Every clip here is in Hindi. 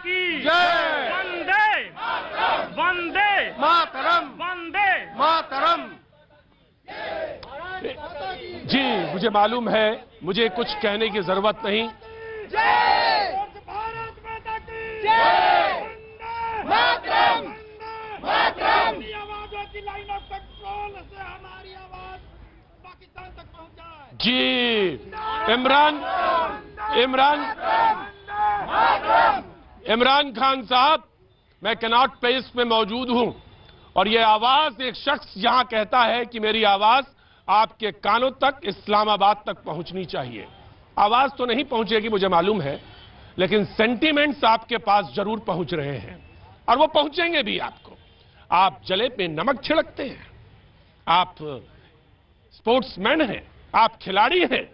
की जय। वंदे वंदे मातरम, वंदे मातरम। जी, मुझे मालूम है, मुझे कुछ कहने की जरूरत नहीं। भारत माता की जय। मातरम, मातरम। आवाजों की लाइन ऑफ कंट्रोल से हमारी आवाज पाकिस्तान तक पहुंचाए। जी, इमरान खान साहब, मैं कनॉट प्लेस में मौजूद हूं और यह आवाज, एक शख्स यहां कहता है कि मेरी आवाज आपके कानों तक, इस्लामाबाद तक पहुंचनी चाहिए। आवाज तो नहीं पहुंचेगी, मुझे मालूम है, लेकिन सेंटीमेंट्स आपके पास जरूर पहुंच रहे हैं और वो पहुंचेंगे भी आपको। आप जले पे नमक छिड़कते हैं, आप स्पोर्ट्समैन हैं, आप खिलाड़ी हैं,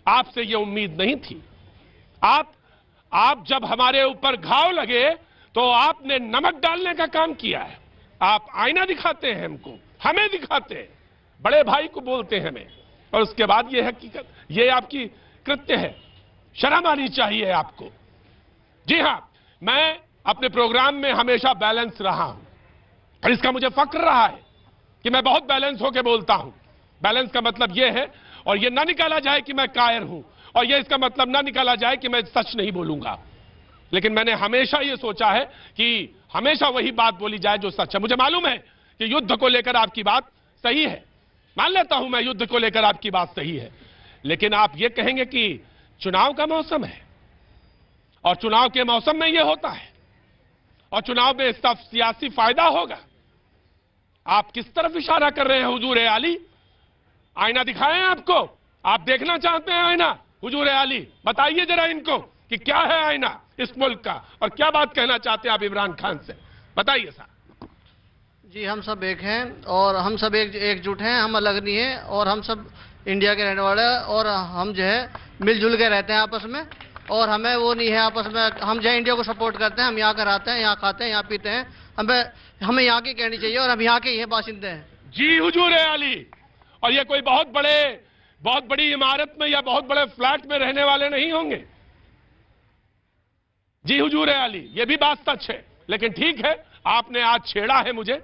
आपसे ये उम्मीद नहीं थी। आप जब हमारे ऊपर घाव लगे तो आपने नमक डालने का काम किया है। आप आईना दिखाते हैं हमको, हमें दिखाते हैं, बड़े भाई को बोलते हैं हमें, और उसके बाद ये हकीकत, ये आपकी कृत्य है। शर्म आनी चाहिए आपको। जी हां, मैं अपने प्रोग्राम में हमेशा बैलेंस रहा हूं और इसका मुझे फक्र रहा है कि मैं बहुत बैलेंस होकर बोलता हूं। बैलेंस का मतलब यह है, और यह ना निकाला जाए कि मैं कायर हूं, और यह इसका मतलब ना निकाला जाए कि मैं सच नहीं बोलूंगा, लेकिन मैंने हमेशा यह सोचा है कि हमेशा वही बात बोली जाए जो सच है। मुझे मालूम है कि युद्ध को लेकर आपकी बात सही है, मान लेता हूं मैं युद्ध को लेकर आपकी बात सही है, लेकिन आप यह कहेंगे कि चुनाव का मौसम है और चुनाव के मौसम में यह होता है और चुनाव में इसका सियासी फायदा होगा। आप किस तरफ इशारा कर रहे हैं हुजूर आली? आईना दिखाएं आपको, आप देखना चाहते हैं आईना? हुजूर आली, बताइए जरा इनको कि क्या है आईना इस मुल्क का, और क्या बात कहना चाहते हैं आप इमरान खान से, बताइए साहब। जी, हम सब एक हैं और हम सब एकजुट हैं, हम अलग नहीं हैं और हम सब इंडिया के रहने वाले हैं और हम जो है मिलजुल के रहते हैं आपस में, और हमें वो नहीं है आपस में। हम जो है इंडिया को सपोर्ट करते हैं, हम यहाँ कर आते हैं, यहाँ खाते हैं, यहाँ पीते हैं, हमें यहाँ की कहनी चाहिए और हम यहाँ के ही बाशिंदे हैं। जी हुजूर आली, और ये कोई बहुत बड़ी इमारत में या बहुत बड़े फ्लैट में रहने वाले नहीं होंगे। जी हुजूर आली, ये भी बात सच है, लेकिन ठीक है, आपने आज छेड़ा है मुझे,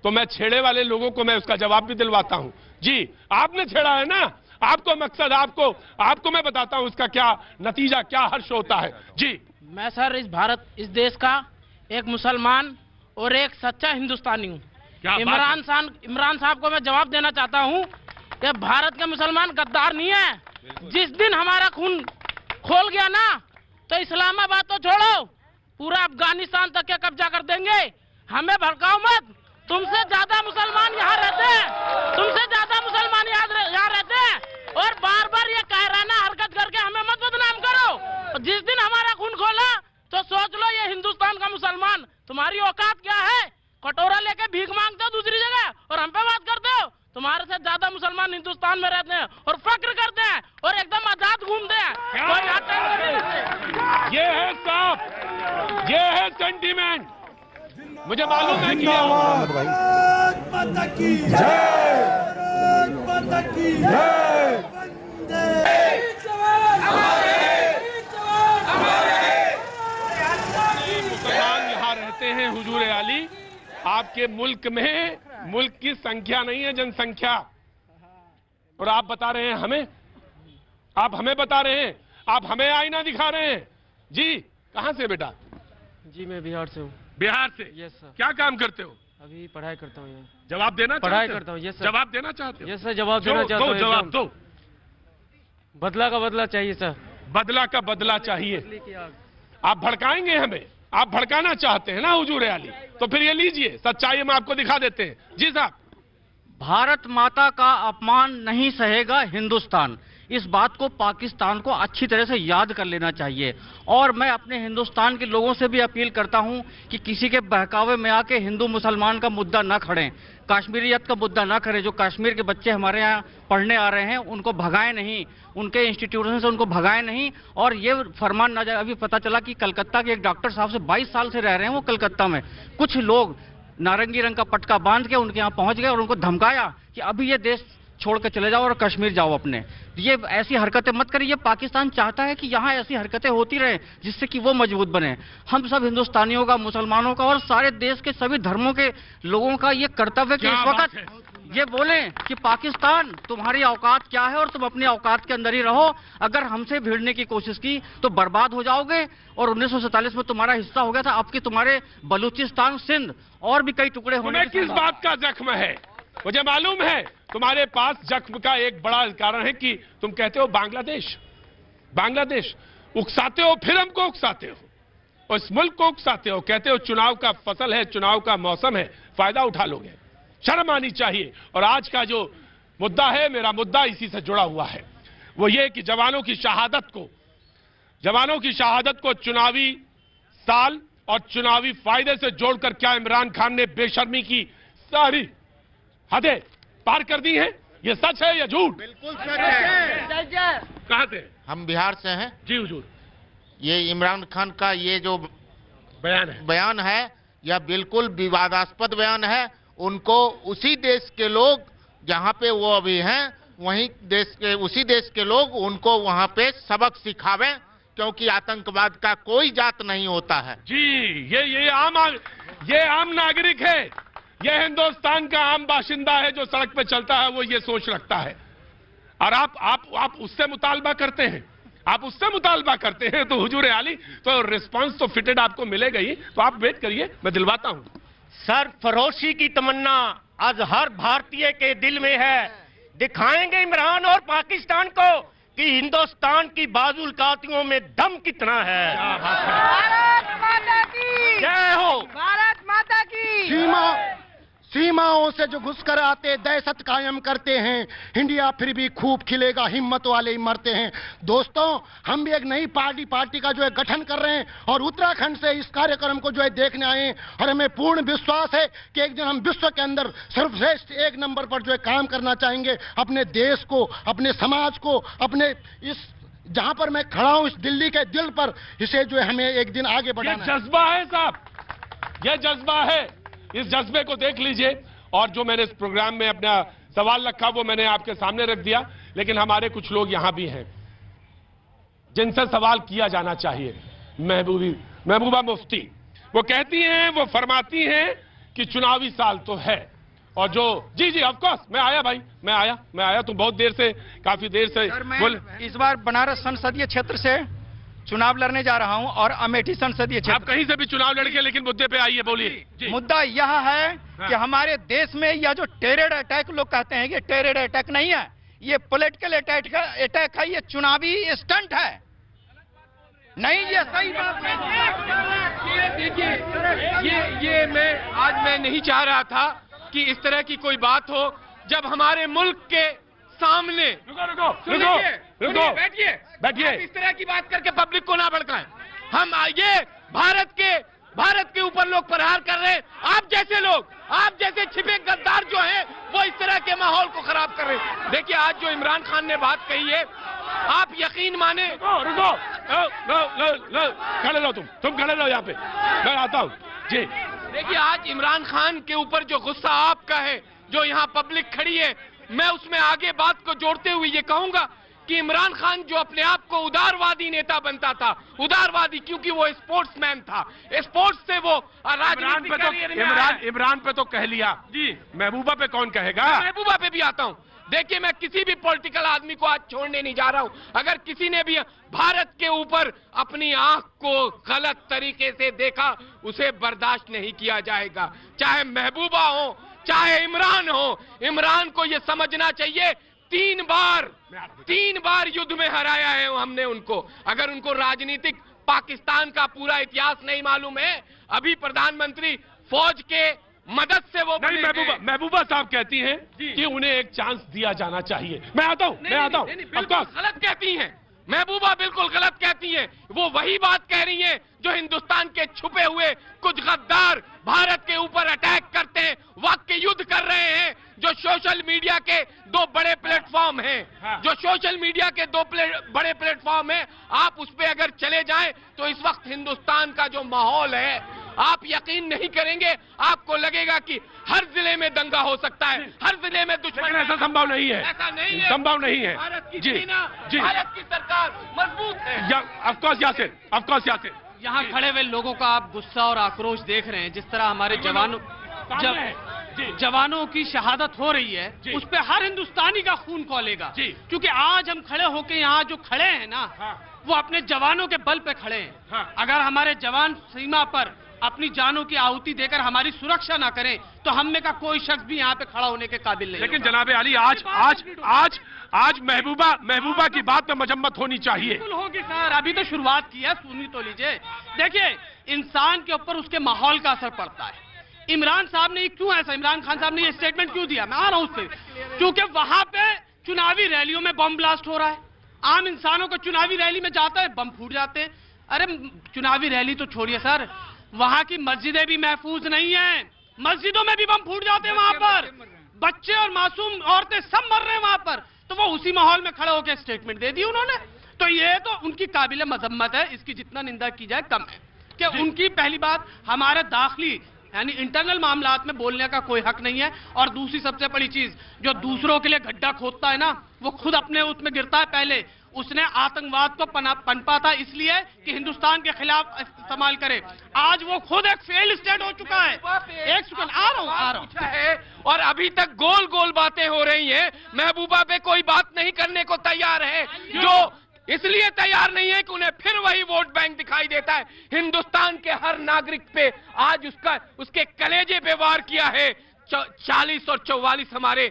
तो मैं छेड़े वाले लोगों को मैं उसका जवाब भी दिलवाता हूं। जी, आपने छेड़ा है ना, आपको मकसद, आपको मैं बताता हूं उसका क्या नतीजा, क्या हर्ष होता है। जी, मैं सर इस देश का एक मुसलमान और एक सच्चा हिंदुस्तानी हूँ। इमरान साहब को मैं जवाब देना चाहता हूँ कि भारत के मुसलमान गद्दार नहीं है। जिस दिन हमारा खून खोल गया ना, तो इस्लामाबाद तो छोड़ो, पूरा अफगानिस्तान तक के कब्जा कर देंगे। हमें भड़काओ मत, तुमसे ज्यादा मुसलमान यहाँ रहते हैं, तुमसे ज्यादा मुसलमान यहाँ रहते हैं, और बार बार ये कायराना हरकत करके हमें मत बदनाम करो। जिस दिन हमारा खून खोला तो सोच लो, ये हिंदुस्तान का मुसलमान, तुम्हारी औकात क्या है? कटोरा लेके भीख मांगते हो दूसरी जगह और हम पे बात करते हो। तुम्हारे से ज्यादा मुसलमान हिंदुस्तान में रहते हैं और फक्र करते हैं और एकदम आजाद घूमते हैं। ये है साहब, ये है सेंटीमेंट। मुझे मालूम है कि माता की जय, माता की जय। मुसलमान यहाँ रहते हैं हुजूर आली, आपके मुल्क में, मुल्क की संख्या नहीं है, जनसंख्या। और आप बता रहे हैं हमें, आप हमें बता रहे हैं, आप हमें आईना दिखा रहे हैं। जी, कहां से बेटा? जी, मैं बिहार से हूँ। बिहार से? Yes sir. क्या काम करते हो? अभी पढ़ाई करता हूँ यहाँ। जवाब देना पढ़ाई करता हूँ। Yes sir. जवाब देना चाहते हो? यस सर, जवाब देना चाहता हूँ। जवाब दो। बदला का बदला चाहिए सर। बदला का बदला चाहिए। आप भड़काएंगे हमें, आप भड़काना चाहते हैं ना हुजूर आली, तो फिर ये लीजिए, सच्चाई हम आपको दिखा देते हैं। जी साहब। भारत माता का अपमान नहीं सहेगा हिंदुस्तान, इस बात को पाकिस्तान को अच्छी तरह से याद कर लेना चाहिए। और मैं अपने हिंदुस्तान के लोगों से भी अपील करता हूं कि किसी के बहकावे में आके हिंदू मुसलमान का मुद्दा ना खड़ें, कश्मीरियत का मुद्दा ना करें। जो कश्मीर के बच्चे हमारे यहाँ पढ़ने आ रहे हैं उनको भगाएं नहीं, उनके इंस्टीट्यूशन से उनको भगाएं नहीं। और ये फरमान ना जाए, अभी पता चला कि कलकत्ता के एक डॉक्टर साहब से 22 साल से रह रहे हैं वो कलकत्ता में, कुछ लोग नारंगी रंग का पटका बांध के उनके यहाँ पहुंच गए और उनको धमकाया कि अभी ये देश छोड़ कर चले जाओ और कश्मीर जाओ अपने। ये ऐसी हरकतें मत करिए। ये पाकिस्तान चाहता है कि यहाँ ऐसी हरकतें होती रहे जिससे कि वो मजबूत बने। हम सब हिंदुस्तानियों का, मुसलमानों का और सारे देश के सभी धर्मों के लोगों का ये कर्तव्य है कि इस वक्त ये बोलें कि पाकिस्तान तुम्हारी औकात क्या है और तुम अपनी औकात के अंदर ही रहो। अगर हमसे भिड़ने की कोशिश की तो बर्बाद हो जाओगे। और 1947 में तुम्हारा हिस्सा हो गया था, अब की तुम्हारे बलूचिस्तान, सिंध और भी कई टुकड़े होने किस बात का जख्म है मुझे मालूम है। तुम्हारे पास जख्म का एक बड़ा कारण है कि तुम कहते हो बांग्लादेश उकसाते हो, फिर हमको उकसाते हो और इस मुल्क को उकसाते हो। कहते हो चुनाव का फसल है, चुनाव का मौसम है, फायदा उठा लोगे। शर्म आनी चाहिए। और आज का जो मुद्दा है, मेरा मुद्दा इसी से जुड़ा हुआ है, वो ये कि जवानों की शहादत को चुनावी साल और चुनावी फायदे से जोड़कर क्या इमरान खान ने बेशर्मी की सारी हदें पार कर दी हैं? ये सच है या झूठ? बिल्कुल सच है। कहां थे? हम बिहार से हैं जी हुजूर। ये इमरान खान का ये जो बयान है यह बिल्कुल विवादास्पद बयान है। उनको उसी देश के लोग जहां पे वो अभी हैं उसी देश के लोग उनको वहां पे सबक सिखावें, क्योंकि आतंकवाद का कोई जात नहीं होता है। जी ये आम नागरिक है, ये हिंदुस्तान का आम बाशिंदा है जो सड़क पे चलता है, वो ये सोच रखता है। और आप उससे मुतालबा करते हैं तो हुजूर आली तो रिस्पांस तो फिटेड आपको मिलेगा ही। तो आप वेट करिए, मैं दिलवाता हूं। सरफरोशी की तमन्ना आज हर भारतीय के दिल में है। दिखाएंगे इमरान और पाकिस्तान को कि हिंदुस्तान की बाजुलकातियों में दम कितना है। भारत माता की जय हो। भारत माता की। सीमाओं से जो घुसकर आते दहशत कायम करते हैं, इंडिया फिर भी खूब खिलेगा, हिम्मत वाले ही मरते हैं। दोस्तों, हम भी एक नई पार्टी का जो है गठन कर रहे हैं और उत्तराखंड से इस कार्यक्रम को जो है देखने आए हैं। और हमें पूर्ण विश्वास है कि एक दिन हम विश्व के अंदर सर्वश्रेष्ठ एक नंबर पर जो है काम करना चाहेंगे, अपने देश को, अपने समाज को, अपने इस जहां पर मैं खड़ा हूं इस दिल्ली के दिल पर, इसे जो है हमें एक दिन आगे बढ़ाना है। जज्बा है साहब, यह जज्बा है। इस जज्बे को देख लीजिए। और जो मैंने इस प्रोग्राम में अपना सवाल रखा वो मैंने आपके सामने रख दिया, लेकिन हमारे कुछ लोग यहां भी हैं जिनसे सवाल किया जाना चाहिए। महबूबा मुफ्ती वो कहती हैं, वो फरमाती हैं कि चुनावी साल तो है। और जो जी ऑफ कोर्स मैं आया भाई, मैं आया तुम बहुत देर से, काफी देर से बोल। इस बार बनारस संसदीय क्षेत्र से चुनाव लड़ने जा रहा हूं और अमेठी संसदीय क्षेत्र। आप कहीं से भी चुनाव लड़के, लेकिन मुद्दे पे आइए, बोलिए। मुद्दा यह है कि हमारे देश में यह जो टेरर अटैक लोग कहते हैं, ये टेरर अटैक नहीं है, ये पॉलिटिकल अटैक है, ये चुनावी स्टंट है। नहीं, ये सही बात है। देखिए, ये मैं नहीं चाह रहा था कि इस तरह की कोई बात हो जब हमारे मुल्क के सामने। रुको, बैठिए। इस तरह की बात करके पब्लिक को ना भड़काएं। हम ये भारत के ऊपर लोग प्रहार कर रहे हैं। आप जैसे छिपे गद्दार जो हैं वो इस तरह के माहौल को खराब कर रहे हैं। देखिए, आज जो इमरान खान ने बात कही है, आप यकीन माने। रुको, खड़े रहो, तुम खड़े रहो यहाँ पे, मैं आता हूँ जी। देखिए, आज इमरान खान के ऊपर जो गुस्सा आपका है, जो यहाँ पब्लिक खड़ी है, मैं उसमें आगे बात को जोड़ते हुए ये कहूंगा कि इमरान खान जो अपने आप को उदारवादी नेता बनता था, उदारवादी क्योंकि वो स्पोर्ट्समैन था, स्पोर्ट्स से वो इमरान पे तो कह लिया जी, महबूबा पे कौन कहेगा? महबूबा पे भी आता हूं। देखिए, मैं किसी भी पॉलिटिकल आदमी को आज छोड़ने नहीं जा रहा हूं। अगर किसी ने भी भारत के ऊपर अपनी आंख को गलत तरीके से देखा, उसे बर्दाश्त नहीं किया जाएगा, चाहे महबूबा हो चाहे इमरान हो। इमरान को यह समझना चाहिए, 3 बार युद्ध में हराया है हमने उनको। अगर उनको राजनीतिक पाकिस्तान का पूरा इतिहास नहीं मालूम है, अभी प्रधानमंत्री फौज के मदद से वो नहीं। महबूबा साहब कहती हैं कि उन्हें एक चांस दिया जाना चाहिए। मैं आता हूं। गलत कहती हैं महबूबा, बिल्कुल गलत कहती हैं। वो वही बात कह रही हैं जो हिंदुस्तान के छुपे हुए कुछ गद्दार भारत के ऊपर अटैक करते हैं, वाक्य युद्ध कर रहे हैं। जो सोशल मीडिया के 2 बड़े प्लेटफॉर्म हैं, जो सोशल मीडिया के 2 बड़े प्लेटफॉर्म हैं, आप उस पर अगर चले जाएं तो इस वक्त हिंदुस्तान का जो माहौल है आप यकीन नहीं करेंगे, आपको लगेगा कि हर जिले में दंगा हो सकता है, हर जिले में दुश्मन। ऐसा संभव नहीं है, ऐसा नहीं है, संभव नहीं है। भारत की जी सेना, जी, भारत की सरकार मजबूत है। ऑफकोर्स यासिर, यहाँ खड़े हुए लोगों का आप गुस्सा और आक्रोश देख रहे हैं, जिस तरह हमारे जवानों की शहादत हो रही है, उस पे हर हिंदुस्तानी का खून खौलेगा। क्योंकि आज हम खड़े होके यहाँ जो खड़े हैं ना, वो अपने जवानों के बल पे खड़े हैं। अगर हमारे जवान सीमा पर अपनी जानों की आहुति देकर हमारी सुरक्षा ना करें, तो हम में का कोई शख्स भी यहाँ पे खड़ा होने के काबिल नहीं। लेकिन जनाब अली, आज महबूबा की बात में मजम्मत होनी चाहिए। बिल्कुल होगी सर, अभी तो शुरुआत की है, सुनी तो लीजिए। देखिए, इंसान के ऊपर उसके माहौल का असर पड़ता है। इमरान साहब ने क्यों ऐसा, इमरान खान साहब ने ये स्टेटमेंट क्यों दिया, मैं आ रहा हूं उस पर। क्योंकि वहां पे चुनावी रैलियों में बम ब्लास्ट हो रहा है। आम इंसानों को चुनावी रैली में जाता है, बम फूट जाते हैं। अरे चुनावी रैली तो छोड़िए सर, वहां की मस्जिदें भी महफूज नहीं है, मस्जिदों में भी बम फूट जाते हैं। वहां पर बच्चे और मासूम औरतें सब मर रहे हैं वहां पर। तो वो उसी माहौल में खड़े होकर स्टेटमेंट दे दी उन्होंने। तो ये तो उनकी काबिल मजम्मत है, इसकी जितना निंदा की जाए कम है। कि उनकी पहली बात, हमारे दाखिली यानी इंटरनल मामलात में बोलने का कोई हक नहीं है। और दूसरी सबसे बड़ी चीज, जो दूसरों के लिए गड्ढा खोदता है ना, वो खुद अपने उसमें गिरता है। पहले उसने आतंकवाद को पनपा था इसलिए कि हिंदुस्तान के खिलाफ इस्तेमाल करे। आज वो खुद एक फेल स्टेट हो चुका है। एक सेकंड, आ रहा हूं है। और अभी तक गोल गोल बातें हो रही हैं। महबूबा पे कोई बात नहीं करने को तैयार है, जो इसलिए तैयार नहीं है कि उन्हें फिर वही वोट बैंक दिखाई देता है। हिंदुस्तान के हर नागरिक पे आज उसके कलेजे पे वार किया है। 40 और 44 हमारे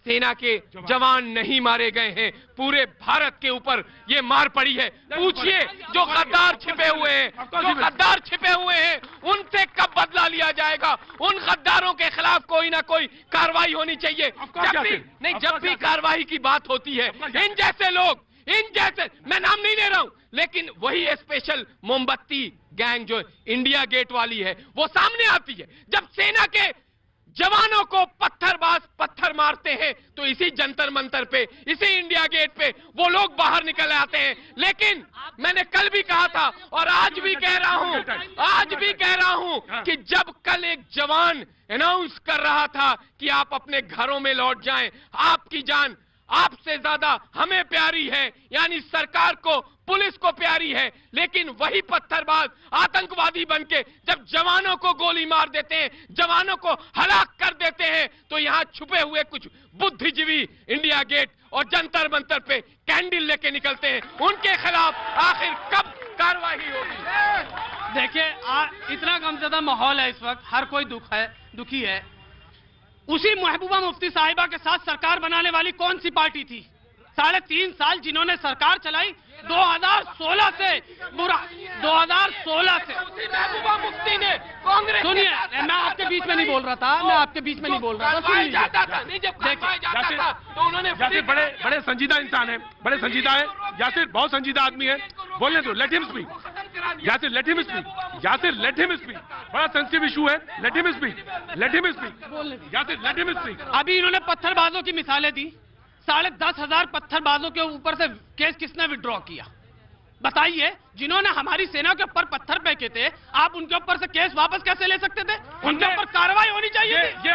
सेना के जवान नहीं मारे गए हैं। पूरे भारत के ऊपर ये मार पड़ी है। पूछिए जो गद्दार छिपे हुए हैं, उनसे कब बदला लिया जाएगा। उन गद्दारों के खिलाफ कोई ना कोई कार्रवाई होनी चाहिए। जब भी कार्रवाई की बात होती है, इन जैसे मैं नाम नहीं ले रहा हूं, लेकिन वही स्पेशल मोमबत्ती गैंग जो इंडिया गेट वाली है, वो सामने आती है। जब सेना के जवानों को पत्थर मारते हैं, तो इसी जंतर मंतर पे, इसी इंडिया गेट पे वो लोग बाहर निकल आते हैं। लेकिन मैंने कल भी कहा था और आज भी कह रहा हूं कि जब कल एक जवान अनाउंस कर रहा था कि आप अपने घरों में लौट जाएं, आपकी जान आपसे ज्यादा हमें प्यारी है, यानी सरकार को, पुलिस को प्यारी है, लेकिन वही पत्थरबाज आतंकवादी बनके जब जवानों को गोली मार देते हैं, जवानों को हलाक कर देते हैं, तो यहां छुपे हुए कुछ बुद्धिजीवी इंडिया गेट और जंतर मंतर पे कैंडल लेके निकलते हैं। उनके खिलाफ आखिर कब कार्रवाई होगी? देखिए, इतना गमज़दा माहौल है इस वक्त, हर कोई दुखी है। उसी महबूबा मुफ्ती साहिबा के साथ सरकार बनाने वाली कौन सी पार्टी थी? 3.5 साल जिन्होंने सरकार चलाई, 2016 से पूरा 2016 से उसी महबूबा मुफ्ती ने कांग्रेस, सुनिए, मैं आपके बीच में नहीं बोल रहा था, मैं आपके बीच में नहीं बोल रहा था। सुनिए, तो उन्होंने बड़े संजीदा इंसान है, बड़े संजीदा है यासिर, बहुत संजीदा आदमी है। बोलने दो, let him speak Yasir, let him speak. बड़ा सेंसिटिव इशू है, let him speak Yasir, let him speak. अभी इन्होंने पत्थरबाजों की मिसालें दी। 10,500 पत्थरबाजों के ऊपर से केस किसने विड्रॉ किया? बताइए, जिन्होंने हमारी सेना के ऊपर पत्थर फेंके थे, आप उनके ऊपर से केस वापस कैसे ले सकते थे? उनके ऊपर कार्रवाई होनी चाहिए। ये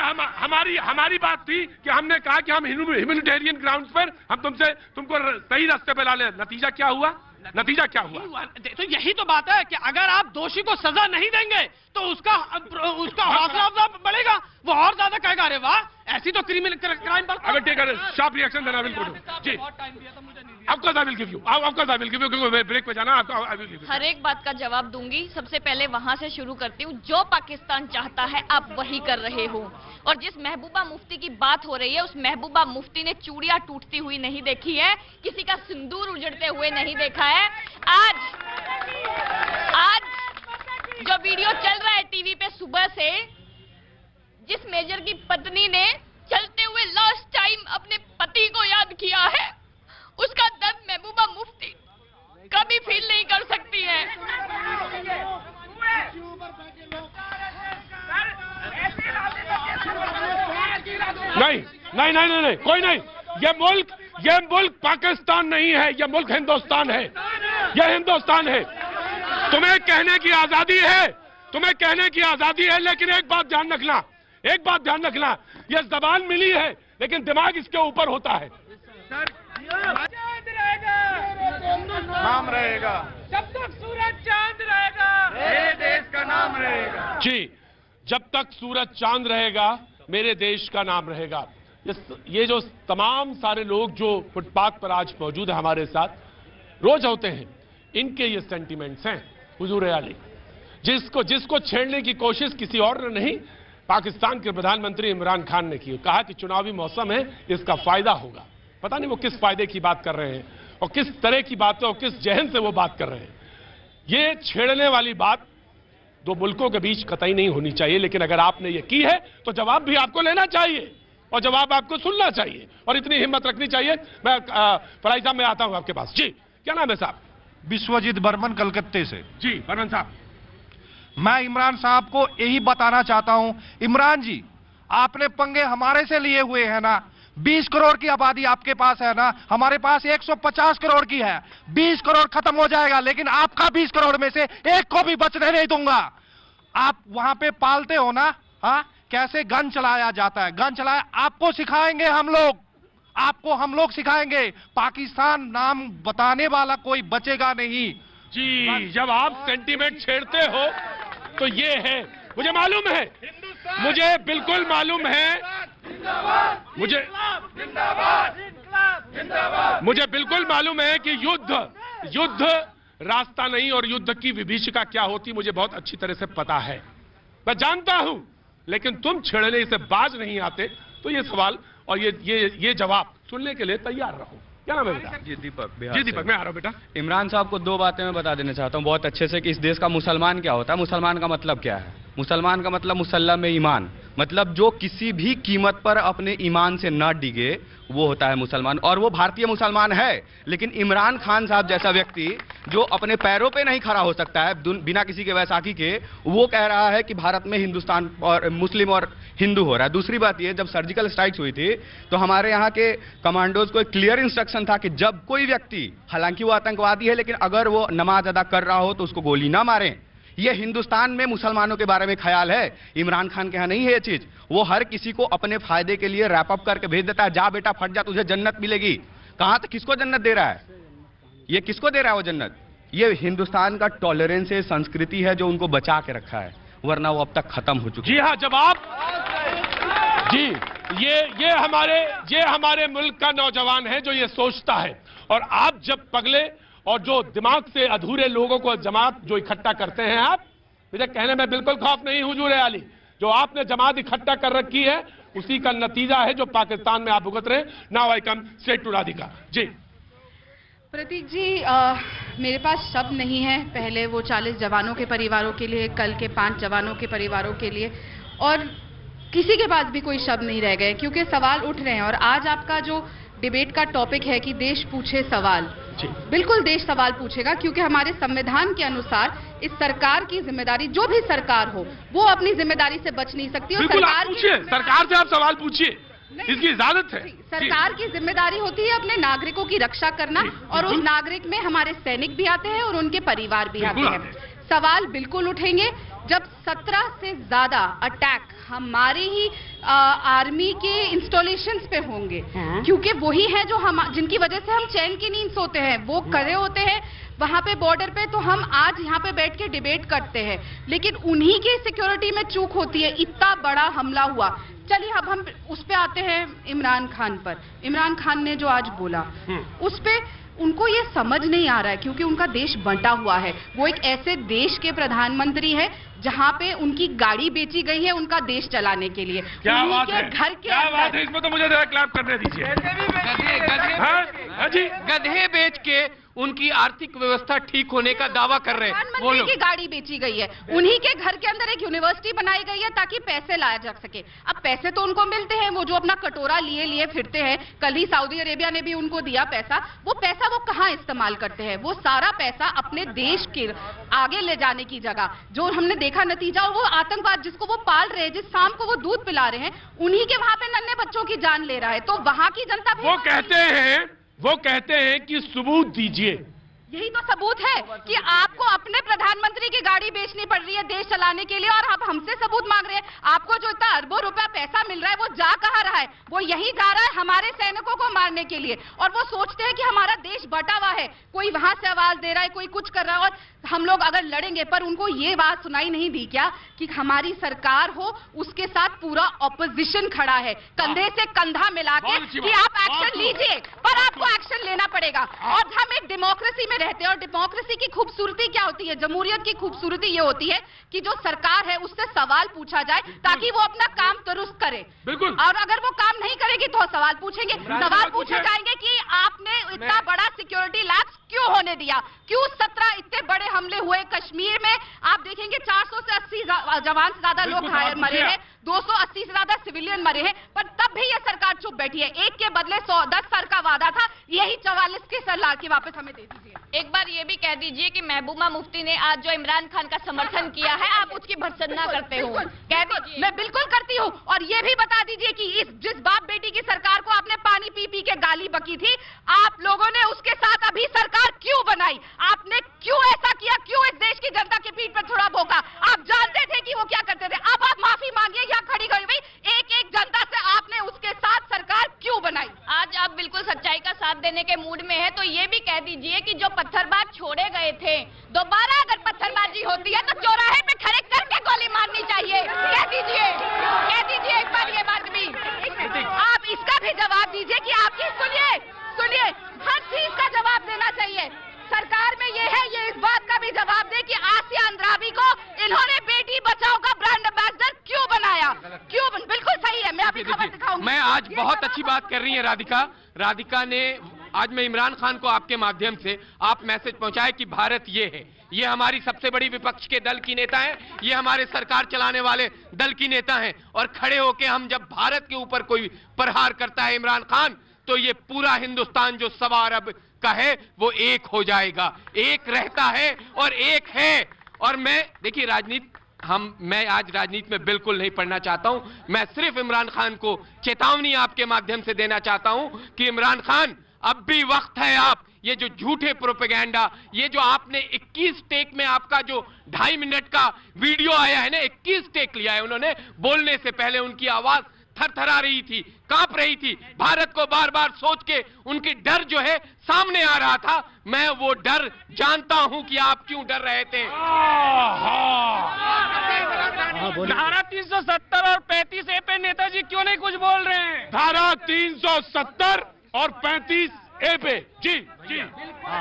हमारी बात थी कि हमने कहा कि हम ह्यूमैनिटेरियन ग्राउंड्स पर हम तुमको सही रास्ते पे ला ले। नतीजा क्या हुआ? तो यही तो बात है कि अगर आप दोषी को सजा नहीं देंगे तो उसका हौसला अफजा बढ़ेगा, वो और ज्यादा कहेगा, अरे वाह, ऐसी तो क्राइम बढ़ता है। Take a sharp reaction then I will go to जी। आपका आई विल गिव यू, क्योंकि ब्रेक पे जाना। हर एक बात का जवाब दूंगी। सबसे पहले वहां से शुरू करती हूँ, जो पाकिस्तान चाहता है आप वही कर रहे हो। और जिस महबूबा मुफ्ती की बात हो रही है, उस महबूबा मुफ्ती ने चूड़ियां टूटती हुई नहीं देखी है, किसी का सिंदूर उजड़ते हुए नहीं देखा है। आज जो वीडियो चल रहा है टीवी पे सुबह से, जिस मेजर की पत्नी ने चलते हुए लास्ट टाइम अपने पति को याद किया है, उसका दर्द महबूबा मुफ्ती कभी फील नहीं कर सकती है। नहीं, कोई नहीं। ये मुल्क पाकिस्तान नहीं है, ये मुल्क हिंदुस्तान है। ये हिंदुस्तान है। तुम्हें कहने की आजादी है, तुम्हें कहने की आजादी है, लेकिन एक बात ध्यान रखना, एक बात ध्यान रखना, यह जबान मिली है लेकिन दिमाग इसके ऊपर होता है। नाम रहेगा जब तक सूरज चांद रहेगा, मेरे देश का नाम रहेगा। जी, जब तक सूरज चांद रहेगा मेरे देश का नाम रहेगा। ये जो तमाम सारे लोग जो फुटपाथ पर आज मौजूद है हमारे साथ, रोज होते हैं, इनके ये सेंटिमेंट्स हैं हुजूर आली, जिसको छेड़ने की कोशिश किसी और ने नहीं, पाकिस्तान के प्रधानमंत्री इमरान खान ने की। कहा कि चुनावी मौसम है, इसका फायदा होगा। पता नहीं वो किस फायदे की बात कर रहे हैं और किस तरह की बात और किस जहन से वो बात कर रहे हैं। ये छेड़ने वाली बात दो मुल्कों के बीच कतई नहीं होनी चाहिए, लेकिन अगर आपने ये की है तो जवाब भी आपको लेना चाहिए और जवाब आपको सुनना चाहिए और इतनी हिम्मत रखनी चाहिए। मैं फराई साहब, मैं आता हूं आपके पास। जी, क्या नाम है साहब? विश्वजीत बर्मन, कलकत्ते से। जी बर्मन साहब, मैं इमरान साहब को यही बताना चाहता हूं, इमरान जी आपने पंगे हमारे से लिए हुए हैं ना। 20 करोड़ की आबादी आपके पास है ना, हमारे पास 150 करोड़ की है। 20 करोड़ खत्म हो जाएगा, लेकिन आपका 20 करोड़ में से एक को भी बचने नहीं दूंगा। आप वहां पे पालते हो ना, हाँ, कैसे गन चलाया जाता है, गन चलाया आपको सिखाएंगे हम लोग, आपको हम लोग सिखाएंगे। पाकिस्तान नाम बताने वाला कोई बचेगा नहीं। जी, जब आप सेंटीमेंट छेड़ते हो तो ये है, मुझे मालूम है, मुझे बिल्कुल मालूम है, मुझे बिल्कुल मालूम है कि युद्ध रास्ता नहीं और युद्ध की विभीषिका क्या होती मुझे बहुत अच्छी तरह से पता है, मैं जानता हूं। लेकिन तुम छेड़ने से बाज नहीं आते, तो ये सवाल और ये जवाब सुनने के लिए तैयार रहो। क्या नाम है बेटा? जी दीपक। जी दीपक, मैं आ रहा हूं बेटा। इमरान साहब को 2 बातें मैं बता देना चाहता हूं बहुत अच्छे से कि इस देश का मुसलमान क्या होता है। मुसलमान का मतलब क्या है? मुसलमान का मतलब मुसल्ला में ईमान, मतलब जो किसी भी कीमत पर अपने ईमान से न डिगे, वो होता है मुसलमान। और वो भारतीय मुसलमान है, लेकिन इमरान खान साहब जैसा व्यक्ति जो अपने पैरों पे नहीं खड़ा हो सकता है बिना किसी के वैसाखी के, वो कह रहा है कि भारत में हिंदुस्तान और मुस्लिम और हिंदू हो रहा है। दूसरी बात ये, जब सर्जिकल स्ट्राइक्स हुई थी तो हमारे यहाँ के कमांडोज को एक क्लियर इंस्ट्रक्शन था कि जब कोई व्यक्ति, हालांकि वो आतंकवादी है, लेकिन अगर वो नमाज अदा कर रहा हो तो उसको गोली ना मारें। ये हिंदुस्तान में मुसलमानों के बारे में ख्याल है, इमरान खान के यहाँ नहीं है ये चीज। वो हर किसी को अपने फायदे के लिए रैप अप करके भेज देता है, जा बेटा फट जा, तुझे जन्नत मिलेगी। कहां तक किसको जन्नत दे रहा है? ये किसको दे रहा है वो जन्नत? ये हिंदुस्तान का टॉलरेंस है, संस्कृति है जो उनको बचा के रखा है, वरना वो अब तक खत्म हो चुकी है। जी हाँ, जब आप जी ये हमारे मुल्क का नौजवान है जो ये सोचता है, और आप जब पगले और जो दिमाग से अधूरे लोगों को जमात जो इकट्ठा करते हैं, आप, मुझे कहने में बिल्कुल खौफ नहीं हुजूर आली, जो आपने जमात इकट्ठा कर रखी है उसी का नतीजा है जो पाकिस्तान में आप भुगत रहे। Now I come straight to Radhika. जी प्रतीक जी, मेरे पास शब्द नहीं है। पहले वो 40 जवानों के परिवारों के लिए, कल के 5 जवानों के परिवारों के लिए, और किसी के पास भी कोई शब्द नहीं रह गए, क्योंकि सवाल उठ रहे हैं। और आज आपका जो डिबेट का टॉपिक है कि देश पूछे सवाल, बिल्कुल देश सवाल पूछेगा, क्योंकि हमारे संविधान के अनुसार इस सरकार की जिम्मेदारी, जो भी सरकार हो, वो अपनी जिम्मेदारी से बच नहीं सकती। और सरकार से आप सवाल पूछिए, इसकी इजाजत है। सरकार की जिम्मेदारी होती है अपने नागरिकों की रक्षा करना, और उस नागरिक में हमारे सैनिक भी आते हैं और उनके परिवार भी आते हैं। सवाल बिल्कुल उठेंगे जब 17 से ज्यादा अटैक हमारे ही आर्मी के इंस्टॉलेशंस पे होंगे, क्योंकि वही है जो हम, जिनकी वजह से हम चैन की नींद सोते हैं, वो खड़े होते हैं वहां पे बॉर्डर पे। तो हम आज यहाँ पे बैठ के डिबेट करते हैं, लेकिन उन्हीं की सिक्योरिटी में चूक होती है। इतना बड़ा हमला हुआ। चलिए अब हम उस पे आते हैं, इमरान खान पर। इमरान खान ने जो आज बोला, उस पे उनको ये समझ नहीं आ रहा है, क्योंकि उनका देश बंटा हुआ है। वो एक ऐसे देश के प्रधानमंत्री है जहां पे उनकी गाड़ी बेची गई है उनका देश चलाने के लिए। क्या बात है, घर के क्या बात है, इसमें तो मुझे जरा क्लैप करने दीजिए। गधे बेच के उनकी आर्थिक व्यवस्था ठीक होने का दावा कर रहे हैं। प्रधानमंत्री की गाड़ी बेची गई है, उन्हीं के घर के अंदर एक यूनिवर्सिटी बनाई गई है ताकि पैसे लाया जा सके। अब पैसे तो उनको मिलते हैं, वो जो अपना कटोरा लिए लिए फिरते हैं, कल ही सऊदी अरेबिया ने भी उनको दिया पैसा। वो पैसा वो कहाँ इस्तेमाल करते हैं? वो सारा पैसा अपने देश के आगे ले जाने की जगह, जो हमने देखा नतीजा, और वो आतंकवाद जिसको वो पाल रहे हैं, जिस शाम को वो दूध पिला रहे हैं, उन्हीं के वहां पे नन्हे बच्चों की जान ले रहा है। तो वहां की जनता वो कहते हैं कि सबूत दीजिए, यही तो सबूत है कि आपको अपने प्रधानमंत्री की गाड़ी बेचनी पड़ रही है देश चलाने के लिए, और आप हमसे सबूत मांग रहे हैं। आपको जो इतना अरबों रुपया पैसा मिल रहा है वो जा कहाँ रहा है? वो यही जा रहा है हमारे सैनिकों को मारने के लिए। और वो सोचते हैं कि हमारा देश बटा हुआ है, कोई वहां से आवाज दे रहा है, कोई कुछ कर रहा है, और हम लोग अगर लड़ेंगे। पर उनको ये बात सुनाई नहीं दी क्या कि हमारी सरकार हो, उसके साथ पूरा ऑपोजिशन खड़ा है, कंधे से कंधा मिला के कि आप एक्शन लीजिए, पर आपको एक्शन लेना पड़ेगा। और हम एक डेमोक्रेसी में रहते हैं, और डेमोक्रेसी की खूबसूरती क्या होती है, जमहूरियत की खूबसूरती ये होती है कि जो सरकार है उससे सवाल पूछा जाए ताकि वो अपना काम दुरुस्त करे। बिल्कुल। और अगर वो काम नहीं करेगी तो सवाल पूछेंगे, सवाल पूछे जाएंगे कि आपने इतना बड़ा सिक्योरिटी लैप्स क्यों होने दिया, क्यों 17 इतने बड़े हमले हुए कश्मीर में। आप देखेंगे 400 से 80 जवान से ज्यादा लोग घायल मरे हैं, 280 से ज्यादा सिविलियन मरे हैं, पर तब भी ये सरकार चुप बैठी है। एक के बदले 10 साल का वादा था, यही 44 के सर ला के वापस हमें दे दीजिए। एक बार ये भी कह दीजिए कि महबूबा मुफ्ती ने आज जो इमरान खान का समर्थन किया है, आप उसकी भर्त्सना करते हो? कह दीजिए। मैं बिल्कुल करती हूँ। और ये भी बता दीजिए कि जिस बाप बेटी की सरकार को आपने पानी पी पी के गाली बकी थी, आप लोगों ने उसके साथ अभी सरकार क्यों बनाई? आपने क्यों ऐसा किया? क्यों इस देश की जनता की पीठ पर थोड़ा भोंका? आप जानते थे कि वो क्या करते थे। अब आप माफी मांगिए, यहाँ खड़ी गई हुई एक एक जनता से आपने उसके साथ सरकार क्यों बनाई? आज आप बिल्कुल सच्चाई का साथ देने के मूड में है, तो ये भी कह दीजिए कि जो पत्थरबाज छोड़े गए थे, दोबारा अगर पत्थरबाजी होती है तो चौराहे पे खड़े करके गोली मारनी चाहिए। कह दीजिए एक बार ये बात भी। आप इसका भी जवाब दीजिए कि आपकी सुनिए हर चीज का जवाब देना चाहिए। सरकार में ये है, ये इस बात का भी जवाब दे कि आसिया अंद्राबी को इन्होंने बेटी बचाओ का ब्रांड एम्बेसडर क्यों बनाया? क्यों? बिल्कुल सही है, मैं अभी खबर दिखाऊंगी। मैं आज बहुत अच्छी बात कर रही है राधिका ने आज मैं इमरान खान को आपके माध्यम से आप मैसेज पहुंचाए कि भारत ये है, ये हमारी सबसे बड़ी विपक्ष के दल की नेता है, ये हमारे सरकार चलाने वाले दल की नेता हैं, और खड़े होके हम जब भारत के ऊपर कोई प्रहार करता है इमरान खान, तो ये पूरा हिंदुस्तान जो 1.25 अरब का है वो एक हो जाएगा, एक रहता है और एक है। और मैं देखिए मैं आज राजनीति में बिल्कुल नहीं पढ़ना चाहता हूं, मैं सिर्फ इमरान खान को चेतावनी आपके माध्यम से देना चाहता हूं कि इमरान खान अब भी वक्त है, आप ये जो झूठे प्रोपेगेंडा, ये जो आपने 21 टेक में आपका जो 2.5 मिनट का वीडियो आया है ना, 21 टेक लिया है उन्होंने, बोलने से पहले उनकी आवाज थरथरा रही थी, कांप रही थी, भारत को बार बार सोच के उनकी डर जो है सामने आ रहा था। मैं वो डर जानता हूं कि आप क्यों डर रहे थे। धारा 370 और 35A पे नेताजी क्यों नहीं कुछ बोल रहे हैं? धारा 370 और 35A पे जी।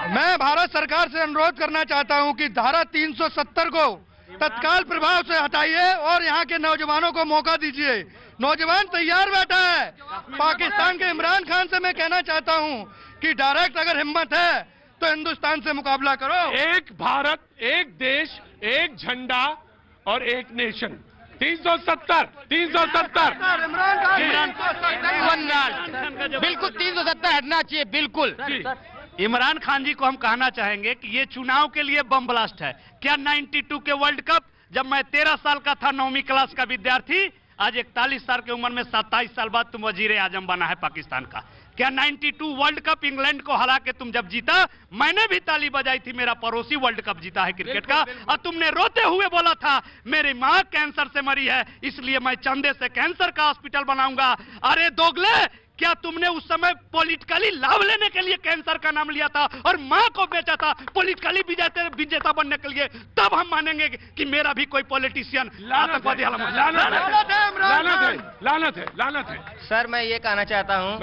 मैं भारत सरकार से अनुरोध करना चाहता हूं कि धारा 370 को तत्काल प्रभाव से हटाइए और यहाँ के नौजवानों को मौका दीजिए। नौजवान तैयार बैठा है। पाकिस्तान के इमरान खान से मैं कहना चाहता हूं कि डायरेक्ट अगर हिम्मत है तो हिंदुस्तान से मुकाबला करो। एक भारत, एक देश, एक झंडा और एक नेशन। 370 बिल्कुल 370 हटना चाहिए, बिल्कुल। इमरान खान जी को हम कहना चाहेंगे कि ये चुनाव के लिए बम ब्लास्ट है। क्या 92 के वर्ल्ड कप, जब मैं 13 साल का था, 9वीं क्लास का विद्यार्थी, आज 41 साल की उम्र में 27 साल बाद तुम वजीर आजम बना है पाकिस्तान का। क्या 92 वर्ल्ड कप इंग्लैंड को हरा के तुम जब जीता, मैंने भी ताली बजाई थी, मेरा पड़ोसी वर्ल्ड कप जीता है क्रिकेट का, और तुमने रोते हुए बोला था मेरी मां कैंसर से मरी है, इसलिए मैं चंदे से कैंसर का हॉस्पिटल बनाऊंगा। अरे दोगले, क्या तुमने उस समय पॉलिटिकली लाभ लेने के लिए कैंसर का नाम लिया था और मां को बेचा था पॉलिटिकली विजेता बनने के लिए? तब हम मानेंगे कि मेरा भी कोई पॉलिटिशियन आतंकवादी। लानत है। सर मैं ये कहना चाहता हूँ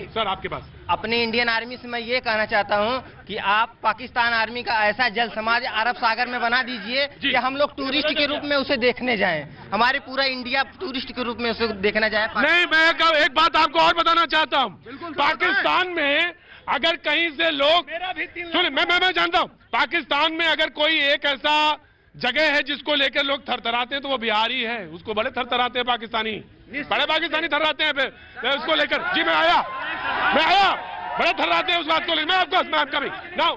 सर आपके पास अपनी इंडियन आर्मी से मैं ये कहना चाहता हूँ कि आप पाकिस्तान आर्मी का ऐसा जल समाज अरब सागर में बना दीजिए कि हम लोग टूरिस्ट के रूप में उसे देखने जाएं, हमारे पूरा इंडिया टूरिस्ट के रूप में उसे देखना जाए। नहीं, मैं एक बात आपको और बताना चाहता हूँ। पाकिस्तान में अगर कहीं से लोग सुनिए, मैं जानता हूँ, पाकिस्तान में अगर कोई एक ऐसा जगह है जिसको लेकर लोग थरथराते हैं तो वो बिहारी है, उसको बड़े थरथराते हैं पाकिस्तानी, बड़े पाकिस्तानी थर्राते हैं फिर उसको लेकर। जी मैं आया बड़े थर्राते हैं उस बात को लेकर। मैं आपका भी ना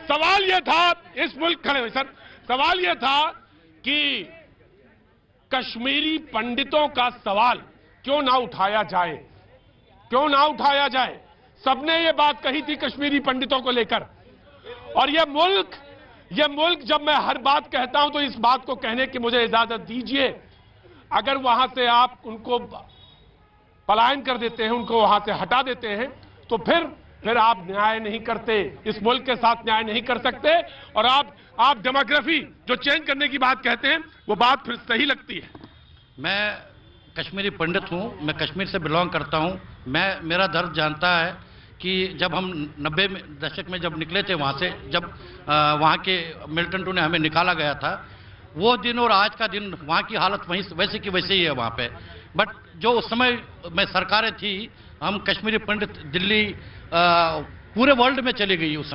सवाल यह था, इस मुल्क खड़े हुए सर, सवाल यह था कि कश्मीरी पंडितों का सवाल क्यों ना उठाया जाए। सबने ये बात कही थी कश्मीरी पंडितों को लेकर, और ये मुल्क जब मैं हर बात कहता हूं तो इस बात को कहने की मुझे इजाजत दीजिए, अगर वहां से आप उनको पलायन कर देते हैं, उनको वहां से हटा देते हैं, तो फिर आप न्याय नहीं करते, इस मुल्क के साथ न्याय नहीं कर सकते। और आप डेमोग्राफी जो चेंज करने की बात कहते हैं, वो बात फिर सही लगती है। मैं कश्मीरी पंडित हूं, मैं कश्मीर से बिलोंग करता हूं। मेरा दर्द जानता है कि जब हम 90 दशक में जब निकले थे वहाँ से, जब वहाँ के मिल्टन टू ने हमें निकाला गया था, वो दिन और आज का दिन वहाँ की हालत वहीं वैसे की वैसे ही है वहाँ पे। बट जो उस समय में सरकारें थी, हम कश्मीरी पंडित, दिल्ली पूरे वर्ल्ड में चली गई उस